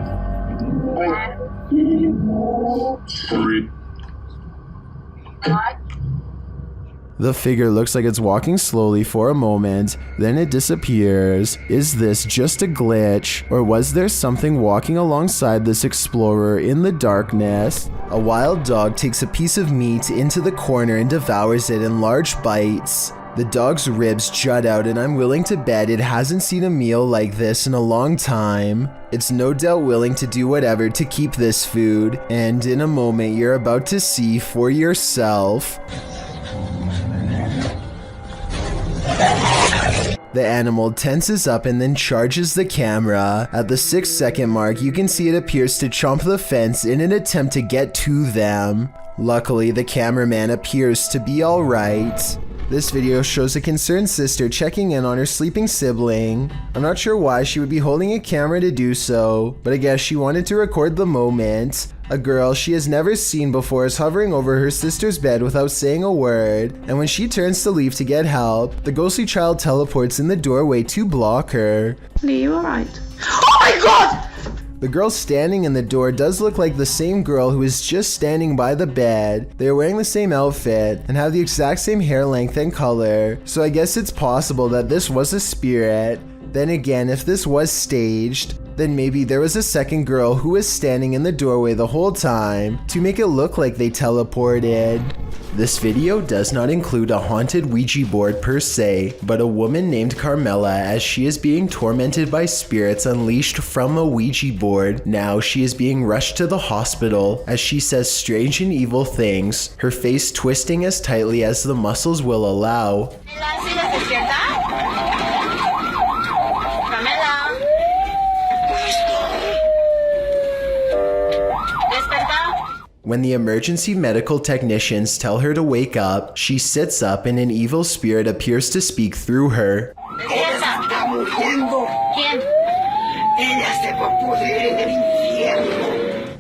The figure looks like it's walking slowly for a moment, then it disappears. Is this just a glitch, or was there something walking alongside this explorer in the darkness? A wild dog takes a piece of meat into the corner and devours it in large bites. The dog's ribs jut out, and I'm willing to bet it hasn't seen a meal like this in a long time. It's no doubt willing to do whatever to keep this food, and in a moment you're about to see for yourself. The animal tenses up and then charges the camera. At the 6-second mark, you can see it appears to chomp the fence in an attempt to get to them. Luckily, the cameraman appears to be alright. This video shows a concerned sister checking in on her sleeping sibling. I'm not sure why she would be holding a camera to do so, but I guess she wanted to record the moment. A girl she has never seen before is hovering over her sister's bed without saying a word, and when she turns to leave to get help, the ghostly child teleports in the doorway to block her. Are you alright? Oh my god! The girl standing in the door does look like the same girl who is just standing by the bed. They are wearing the same outfit and have the exact same hair length and color, so I guess it's possible that this was a spirit. Then again, if this was staged, then maybe there was a second girl who was standing in the doorway the whole time to make it look like they teleported. This video does not include a haunted Ouija board per se, but a woman named Carmela as she is being tormented by spirits unleashed from a Ouija board. Now she is being rushed to the hospital as she says strange and evil things, her face twisting as tightly as the muscles will allow. When the emergency medical technicians tell her to wake up, she sits up and an evil spirit appears to speak through her.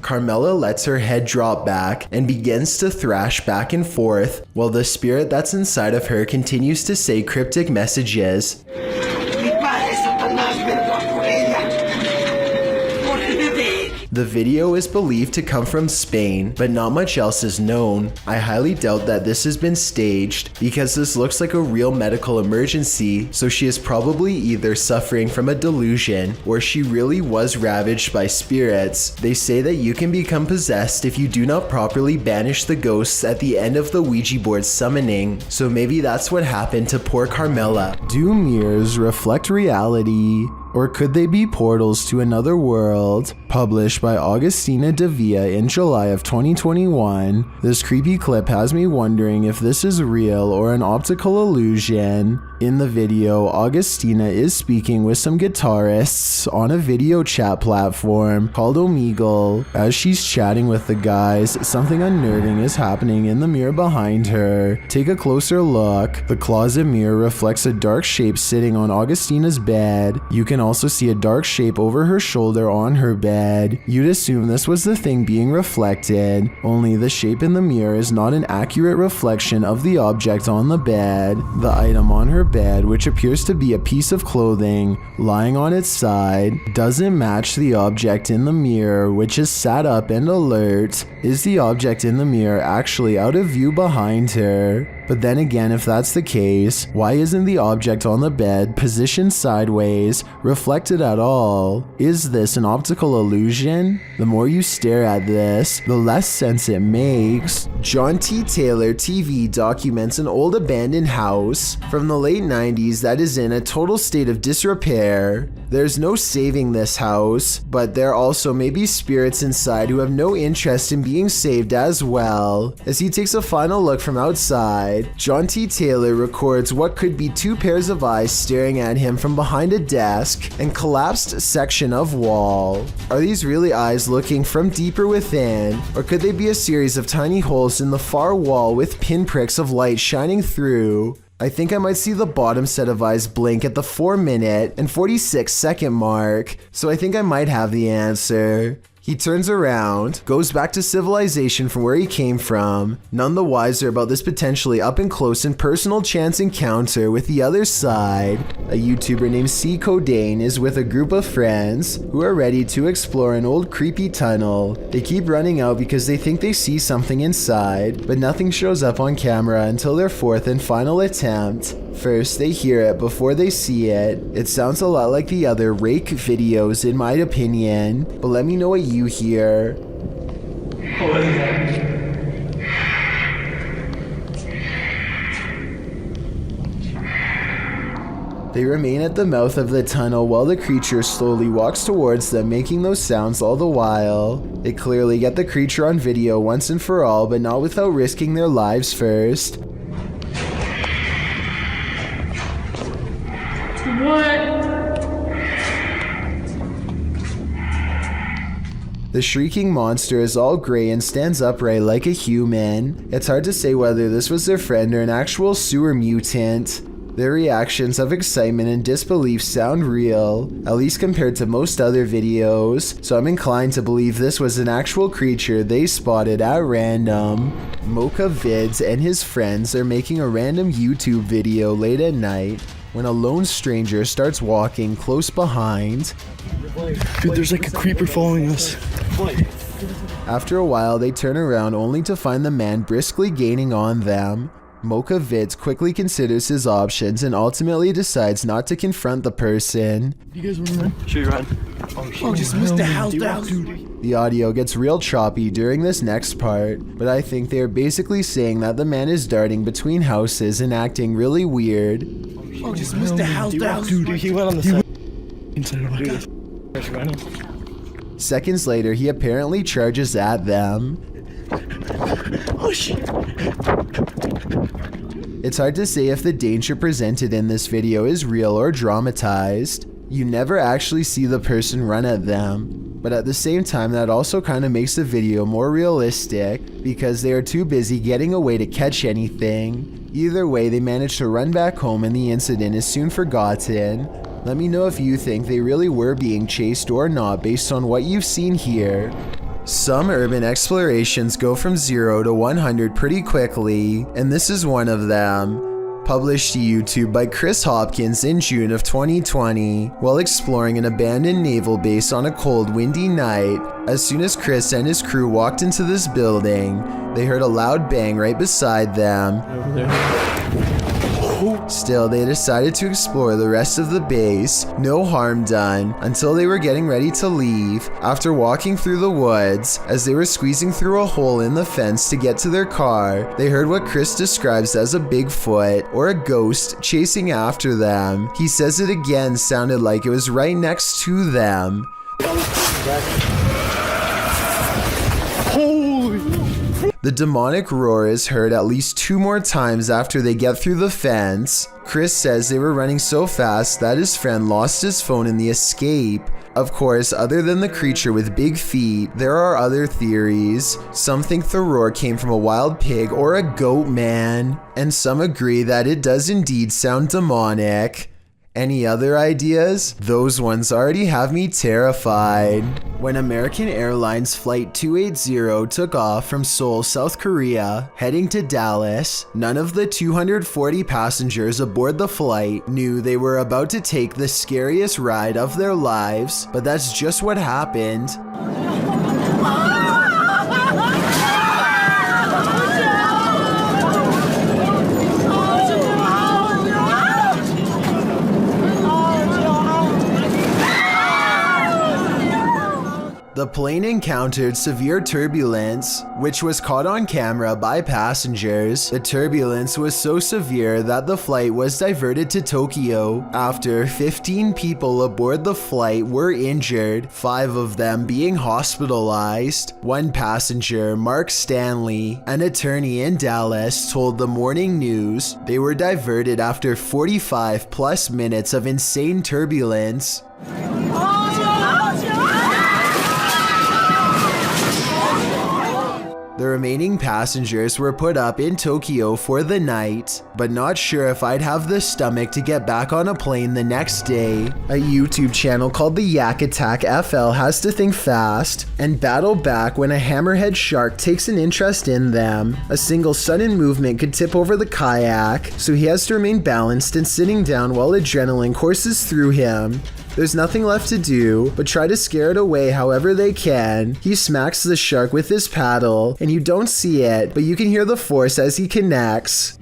Carmela lets her head drop back and begins to thrash back and forth, while the spirit that's inside of her continues to say cryptic messages. The video is believed to come from Spain, but not much else is known. I highly doubt that this has been staged because this looks like a real medical emergency, so she is probably either suffering from a delusion or she really was ravaged by spirits. They say that you can become possessed if you do not properly banish the ghosts at the end of the Ouija board summoning, so maybe that's what happened to poor Carmela. Do mirrors reflect reality? Or could they be portals to another world? Published by Augustina Devia in July of 2021, this creepy clip has me wondering if this is real or an optical illusion. In the video, Augustina is speaking with some guitarists on a video chat platform called Omegle. As she's chatting with the guys, something unnerving is happening in the mirror behind her. Take a closer look. The closet mirror reflects a dark shape sitting on Augustina's bed. You can also see a dark shape over her shoulder on her bed. You'd assume this was the thing being reflected, only the shape in the mirror is not an accurate reflection of the object on the bed. The item on her bed, which appears to be a piece of clothing lying on its side, doesn't match the object in the mirror, which is sat up and alert. Is the object in the mirror actually out of view behind her? But then again, if that's the case, why isn't the object on the bed positioned sideways, reflected at all? Is this an optical illusion? The more you stare at this, the less sense it makes. John T. Taylor TV documents an old abandoned house from the late 90s that is in a total state of disrepair. There's no saving this house, but there also may be spirits inside who have no interest in being saved as well. As he takes a final look from outside, John T. Taylor records what could be two pairs of eyes staring at him from behind a desk and collapsed section of wall. Are these really eyes looking from deeper within, or could they be a series of tiny holes in the far wall with pinpricks of light shining through? I think I might see the bottom set of eyes blink at the 4-minute and 46-second mark, so I think I might have the answer. He turns around, goes back to civilization from where he came from, none the wiser about this potentially up-and-close and personal chance encounter with the other side. A YouTuber named C. Codain is with a group of friends who are ready to explore an old creepy tunnel. They keep running out because they think they see something inside, but nothing shows up on camera until their fourth and final attempt. First, they hear it before they see it. It sounds a lot like the other rake videos in my opinion, but let me know what you hear. They remain at the mouth of the tunnel while the creature slowly walks towards them, making those sounds all the while. They clearly get the creature on video once and for all, but not without risking their lives first. The shrieking monster is all gray and stands upright like a human. It's hard to say whether this was their friend or an actual sewer mutant. Their reactions of excitement and disbelief sound real, at least compared to most other videos, so I'm inclined to believe this was an actual creature they spotted at random. Mocha Vids and his friends are making a random YouTube video late at night when a lone stranger starts walking close behind. Dude, there's like a creeper following us. After a while, they turn around only to find the man briskly gaining on them. Mocha Vids quickly considers his options and ultimately decides not to confront the person. You guys want to run? Should we run? Oh, just missed the house down. The audio gets real choppy during this next part, but I think they are basically saying that the man is darting between houses and acting really weird. Oh, just missed the house down. Dude, he went on the side. Inside of my house. Seconds later, he apparently charges at them. Oh shit. It's hard to say if the danger presented in this video is real or dramatized. You never actually see the person run at them, but at the same time that also kind of makes the video more realistic because they are too busy getting away to catch anything. Either way, they manage to run back home and the incident is soon forgotten. Let me know if you think they really were being chased or not based on what you've seen here. Some urban explorations go from 0 to 100 pretty quickly, and this is one of them. Published to YouTube by Chris Hopkins in June of 2020, while exploring an abandoned naval base on a cold, windy night. As soon as Chris and his crew walked into this building, they heard a loud bang right beside them. Still, they decided to explore the rest of the base, no harm done, until they were getting ready to leave. After walking through the woods, as they were squeezing through a hole in the fence to get to their car, they heard what Chris describes as a Bigfoot, or a ghost, chasing after them. He says it again sounded like it was right next to them. The demonic roar is heard at least 2 more times after they get through the fence. Chris says they were running so fast that his friend lost his phone in the escape. Of course, other than the creature with big feet, there are other theories. Some think the roar came from a wild pig or a goat man, and some agree that it does indeed sound demonic. Any other ideas? Those ones already have me terrified. When American Airlines Flight 280 took off from Seoul, South Korea, heading to Dallas, none of the 240 passengers aboard the flight knew they were about to take the scariest ride of their lives, but that's just what happened. The plane encountered severe turbulence, which was caught on camera by passengers. The turbulence was so severe that the flight was diverted to Tokyo. After 15 people aboard the flight were injured, 5 of them being hospitalized. One passenger, Mark Stanley, an attorney in Dallas, told the Morning News they were diverted after 45 plus minutes of insane turbulence. The remaining passengers were put up in Tokyo for the night, but not sure if I'd have the stomach to get back on a plane the next day. A YouTube channel called the Yak Attack FL has to think fast and battle back when a hammerhead shark takes an interest in them. A single sudden movement could tip over the kayak, so he has to remain balanced and sitting down while adrenaline courses through him. There's nothing left to do but try to scare it away however they can. He smacks the shark with his paddle, and you don't see it, but you can hear the force as he connects.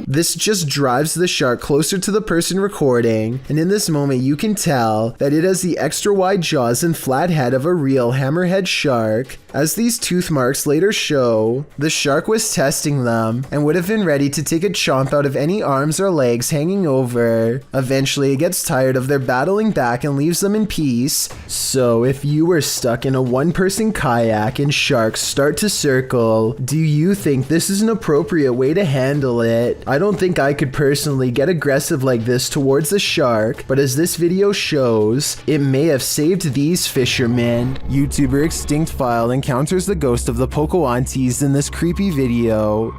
This just drives the shark closer to the person recording, and in this moment you can tell that it has the extra wide jaws and flat head of a real hammerhead shark. As these tooth marks later show, the shark was testing them and would have been ready to take a chomp out of any arms or legs hanging over. Eventually it gets tired of their battling back and leaves them in peace. So if you were stuck in a one-person kayak and sharks start to circle, do you think this is an appropriate way to handle it? I don't think I could personally get aggressive like this towards a shark, but as this video shows, it may have saved these fishermen. YouTuber Extinct File encounters the ghost of the Pocahontas in this creepy video.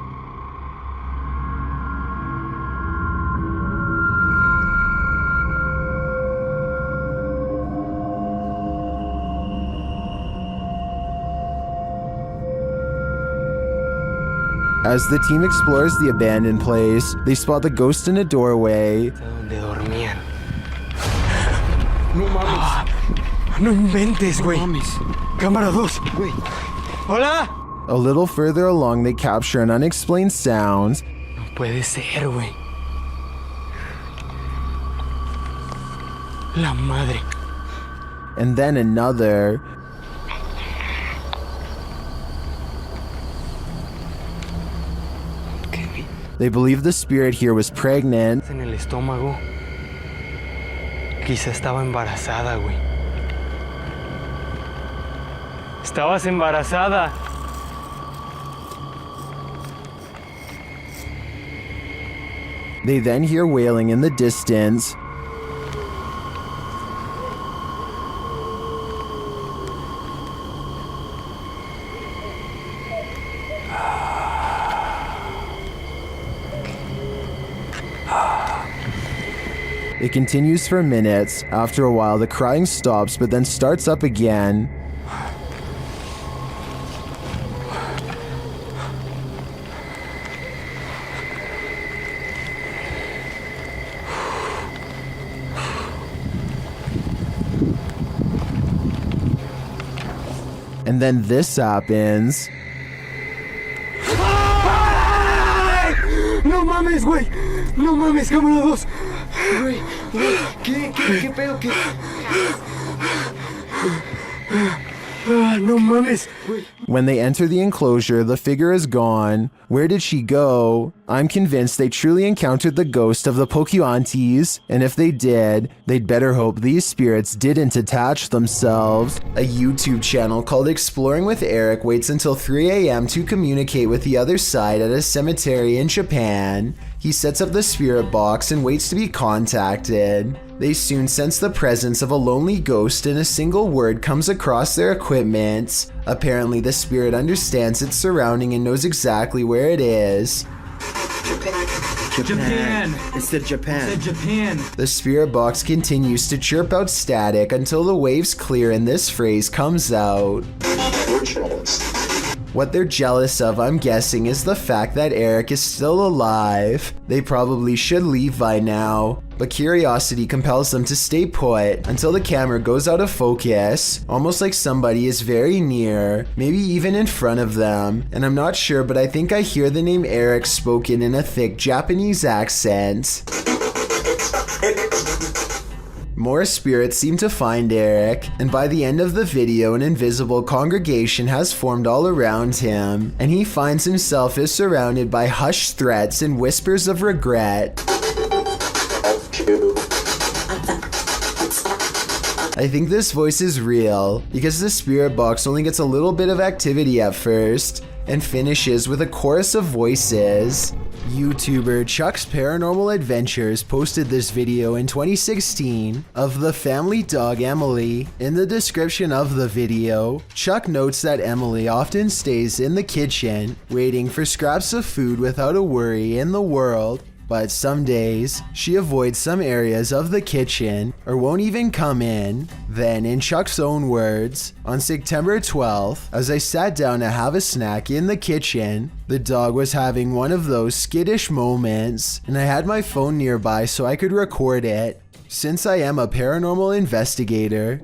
As the team explores the abandoned place, they spot the ghost in a doorway. No mames. No inventes, güey. No mames. Cámara 2, güey. Hola. A little further along, they capture an unexplained sound. No puede ser, güey. La madre. And then another. They believe the spirit here was pregnant. En el estómago. Quizá estaba embarazada, güey. Estabas embarazada. They then hear wailing in the distance. It continues for minutes. After a while, the crying stops, but then starts up again. And then this happens. No mames, güey. No mames, cámara 2. Güey, ¿qué pedo? No mames. When they enter the enclosure, the figure is gone. Where did she go? I'm convinced they truly encountered the ghost of the Pocahontas, and if they did, they'd better hope these spirits didn't attach themselves. A YouTube channel called Exploring with Eric waits until 3 a.m. to communicate with the other side at a cemetery in Japan. He sets up the spirit box and waits to be contacted. They soon sense the presence of a lonely ghost and a single word comes across their equipment. Apparently the spirit understands its surrounding and knows exactly where it is. Japan. It's the Japan. The spirit box continues to chirp out static until the waves clear and this phrase comes out. What they're jealous of, I'm guessing, is the fact that Eric is still alive. They probably should leave by now, but curiosity compels them to stay put until the camera goes out of focus, almost like somebody is very near, maybe even in front of them. And I'm not sure, but I think I hear the name Eric spoken in a thick Japanese accent. More spirits seem to find Eric, and by the end of the video, an invisible congregation has formed all around him, and he finds himself is surrounded by hushed threats and whispers of regret. I think this voice is real, because the spirit box only gets a little bit of activity at first, and finishes with a chorus of voices. YouTuber Chuck's Paranormal Adventures posted this video in 2016 of the family dog Emily. In the description of the video, Chuck notes that Emily often stays in the kitchen, waiting for scraps of food without a worry in the world. But some days, she avoids some areas of the kitchen or won't even come in. Then, in Chuck's own words, on September 12th, as I sat down to have a snack in the kitchen, the dog was having one of those skittish moments, and I had my phone nearby so I could record it. Since I am a paranormal investigator,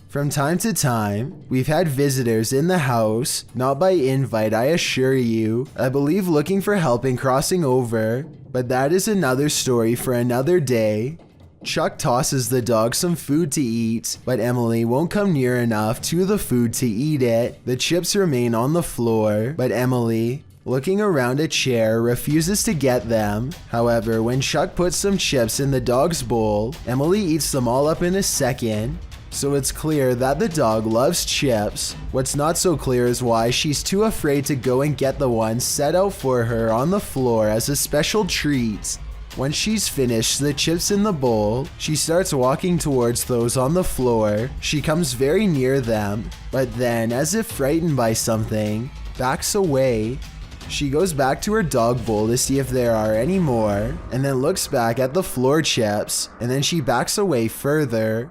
from time to time, we've had visitors in the house, not by invite I assure you, I believe looking for help in crossing over, but that is another story for another day. Chuck tosses the dog some food to eat, but Emily won't come near enough to the food to eat it. The chips remain on the floor, but Emily, looking around a chair, refuses to get them. However, when Chuck puts some chips in the dog's bowl, Emily eats them all up in a second. So it's clear that the dog loves chips. What's not so clear is why she's too afraid to go and get the ones set out for her on the floor as a special treat. When she's finished the chips in the bowl, she starts walking towards those on the floor. She comes very near them, but then, as if frightened by something, backs away. She goes back to her dog bowl to see if there are any more, and then looks back at the floor chips, and then she backs away further.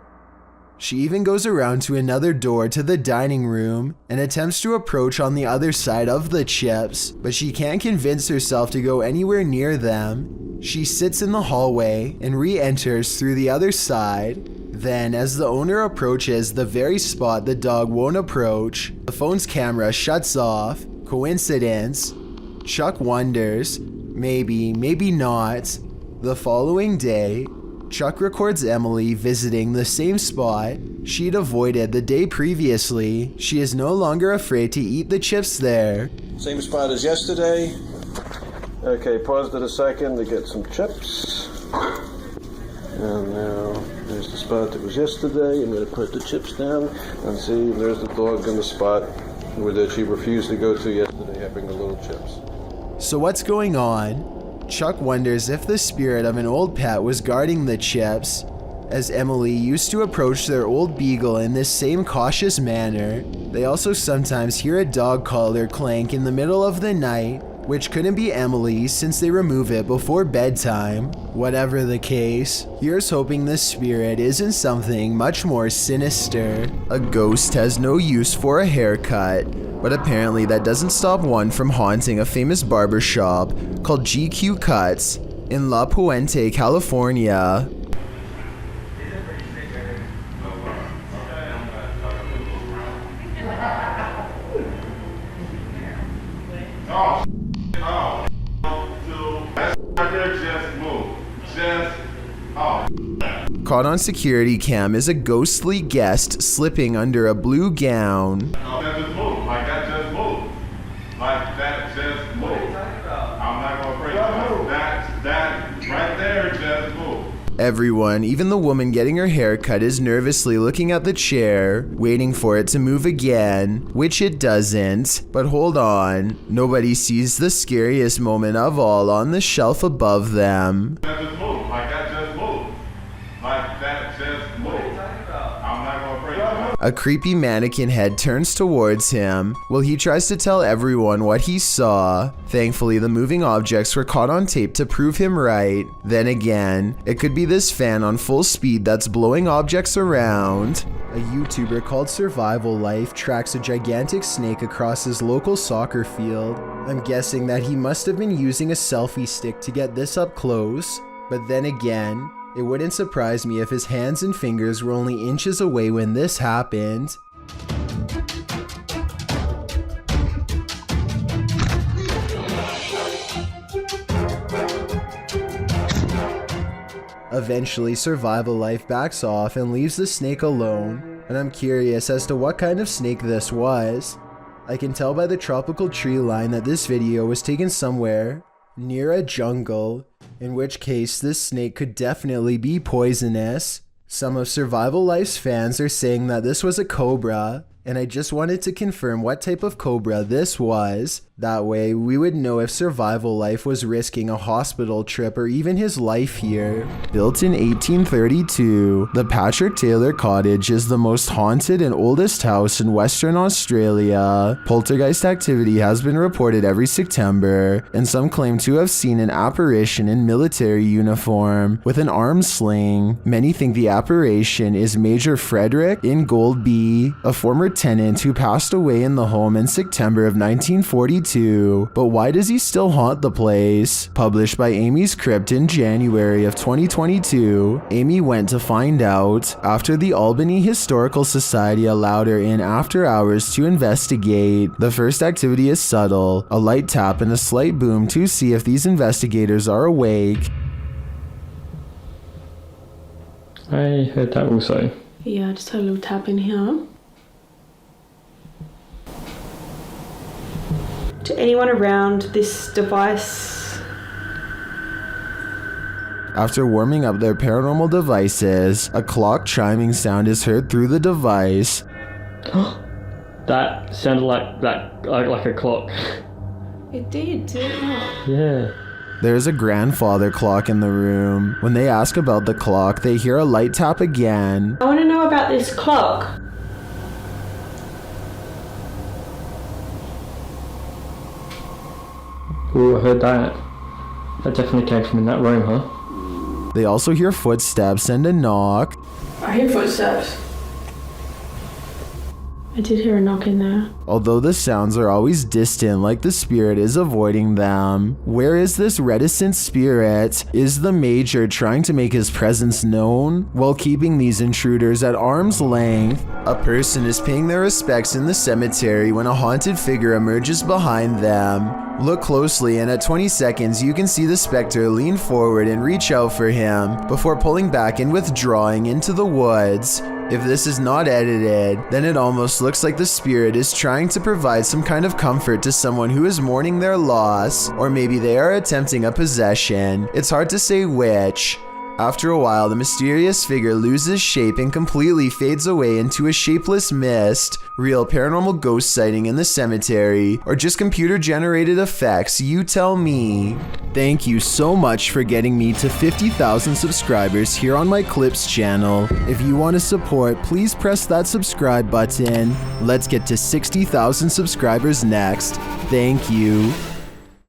She even goes around to another door to the dining room and attempts to approach on the other side of the chips, but she can't convince herself to go anywhere near them. She sits in the hallway and re-enters through the other side. Then, as the owner approaches the very spot the dog won't approach, the phone's camera shuts off. Coincidence? Chuck wonders. Maybe, maybe not. The following day, Chuck records Emily visiting the same spot she'd avoided the day previously. She is no longer afraid to eat the chips there. Same spot as yesterday. Okay, paused it a second to get some chips. And now there's the spot that was yesterday. I'm going to put the chips down and see there's the dog in the spot where she refused to go to yesterday having the little chips. So what's going on? Chuck wonders if the spirit of an old pet was guarding the chips, as Emily used to approach their old beagle in this same cautious manner. They also sometimes hear a dog collar clank in the middle of the night, which couldn't be Emily's since they remove it before bedtime. Whatever the case, here's hoping the spirit isn't something much more sinister. A ghost has no use for a haircut, but apparently that doesn't stop one from haunting a famous barber shop called GQ Cuts in La Puente, California. Caught on security cam is a ghostly guest slipping under a blue gown. That just moved. Like that just moved. Like that just moved. I'm not gonna break that right there just moved. Everyone, even the woman getting her hair cut, is nervously looking at the chair, waiting for it to move again, which it doesn't. But hold on, nobody sees the scariest moment of all on the shelf above them. That just moved. Like that just moved. Like that just moved. I'm not gonna break that. A creepy mannequin head turns towards him while he tries to tell everyone what he saw. Thankfully, the moving objects were caught on tape to prove him right. Then again, it could be this fan on full speed that's blowing objects around. A YouTuber called Survival Life tracks a gigantic snake across his local soccer field. I'm guessing that he must have been using a selfie stick to get this up close. But then again, it wouldn't surprise me if his hands and fingers were only inches away when this happened. A Eventually, Survival Life backs off and leaves the snake alone, and I'm curious as to what kind of snake this was. I can tell by the tropical tree line that this video was taken somewhere near a jungle, in which case this snake could definitely be poisonous. Some of Survival Life's fans are saying that this was a cobra, and I just wanted to confirm what type of cobra this was. That way, we would know if Survival Life was risking a hospital trip or even his life here. Built in 1832, the Patrick Taylor Cottage is the most haunted and oldest house in Western Australia. Poltergeist activity has been reported every September, and some claim to have seen an apparition in military uniform with an arm sling. Many think the apparition is Major Frederick Ingoldby, a former tenant who passed away in the home in September of 1942. But why does he still haunt the place? Published by Amy's Crypt in January of 2022, Amy went to find out after the Albany Historical Society allowed her in after hours to investigate. The first activity is subtle, a light tap and a slight boom to see if these investigators are awake. I heard that also. Yeah, just had a little tap in here. To anyone around this device? After warming up their paranormal devices, a clock chiming sound is heard through the device. That sounded like a clock. It did it not? Yeah. There's a grandfather clock in the room. When they ask about the clock, they hear a light tap again. I want to know about this clock. Ooh, I heard that. That definitely came from in that room, huh? They also hear footsteps and a knock. I hear footsteps. I did hear a knock in there. Although the sounds are always distant, like the spirit is avoiding them. Where is this reticent spirit? Is the Major trying to make his presence known while keeping these intruders at arm's length? A person is paying their respects in the cemetery when a haunted figure emerges behind them. Look closely, and at 20 seconds you can see the specter lean forward and reach out for him before pulling back and withdrawing into the woods. If this is not edited, then it almost looks like the spirit is trying to provide some kind of comfort to someone who is mourning their loss, or maybe they are attempting a possession. It's hard to say which. After a while, the mysterious figure loses shape and completely fades away into a shapeless mist. Real paranormal ghost sighting in the cemetery, or just computer-generated effects, you tell me. Thank you so much for getting me to 50,000 subscribers here on my Clips channel. If you want to support, please press that subscribe button. Let's get to 60,000 subscribers next. Thank you.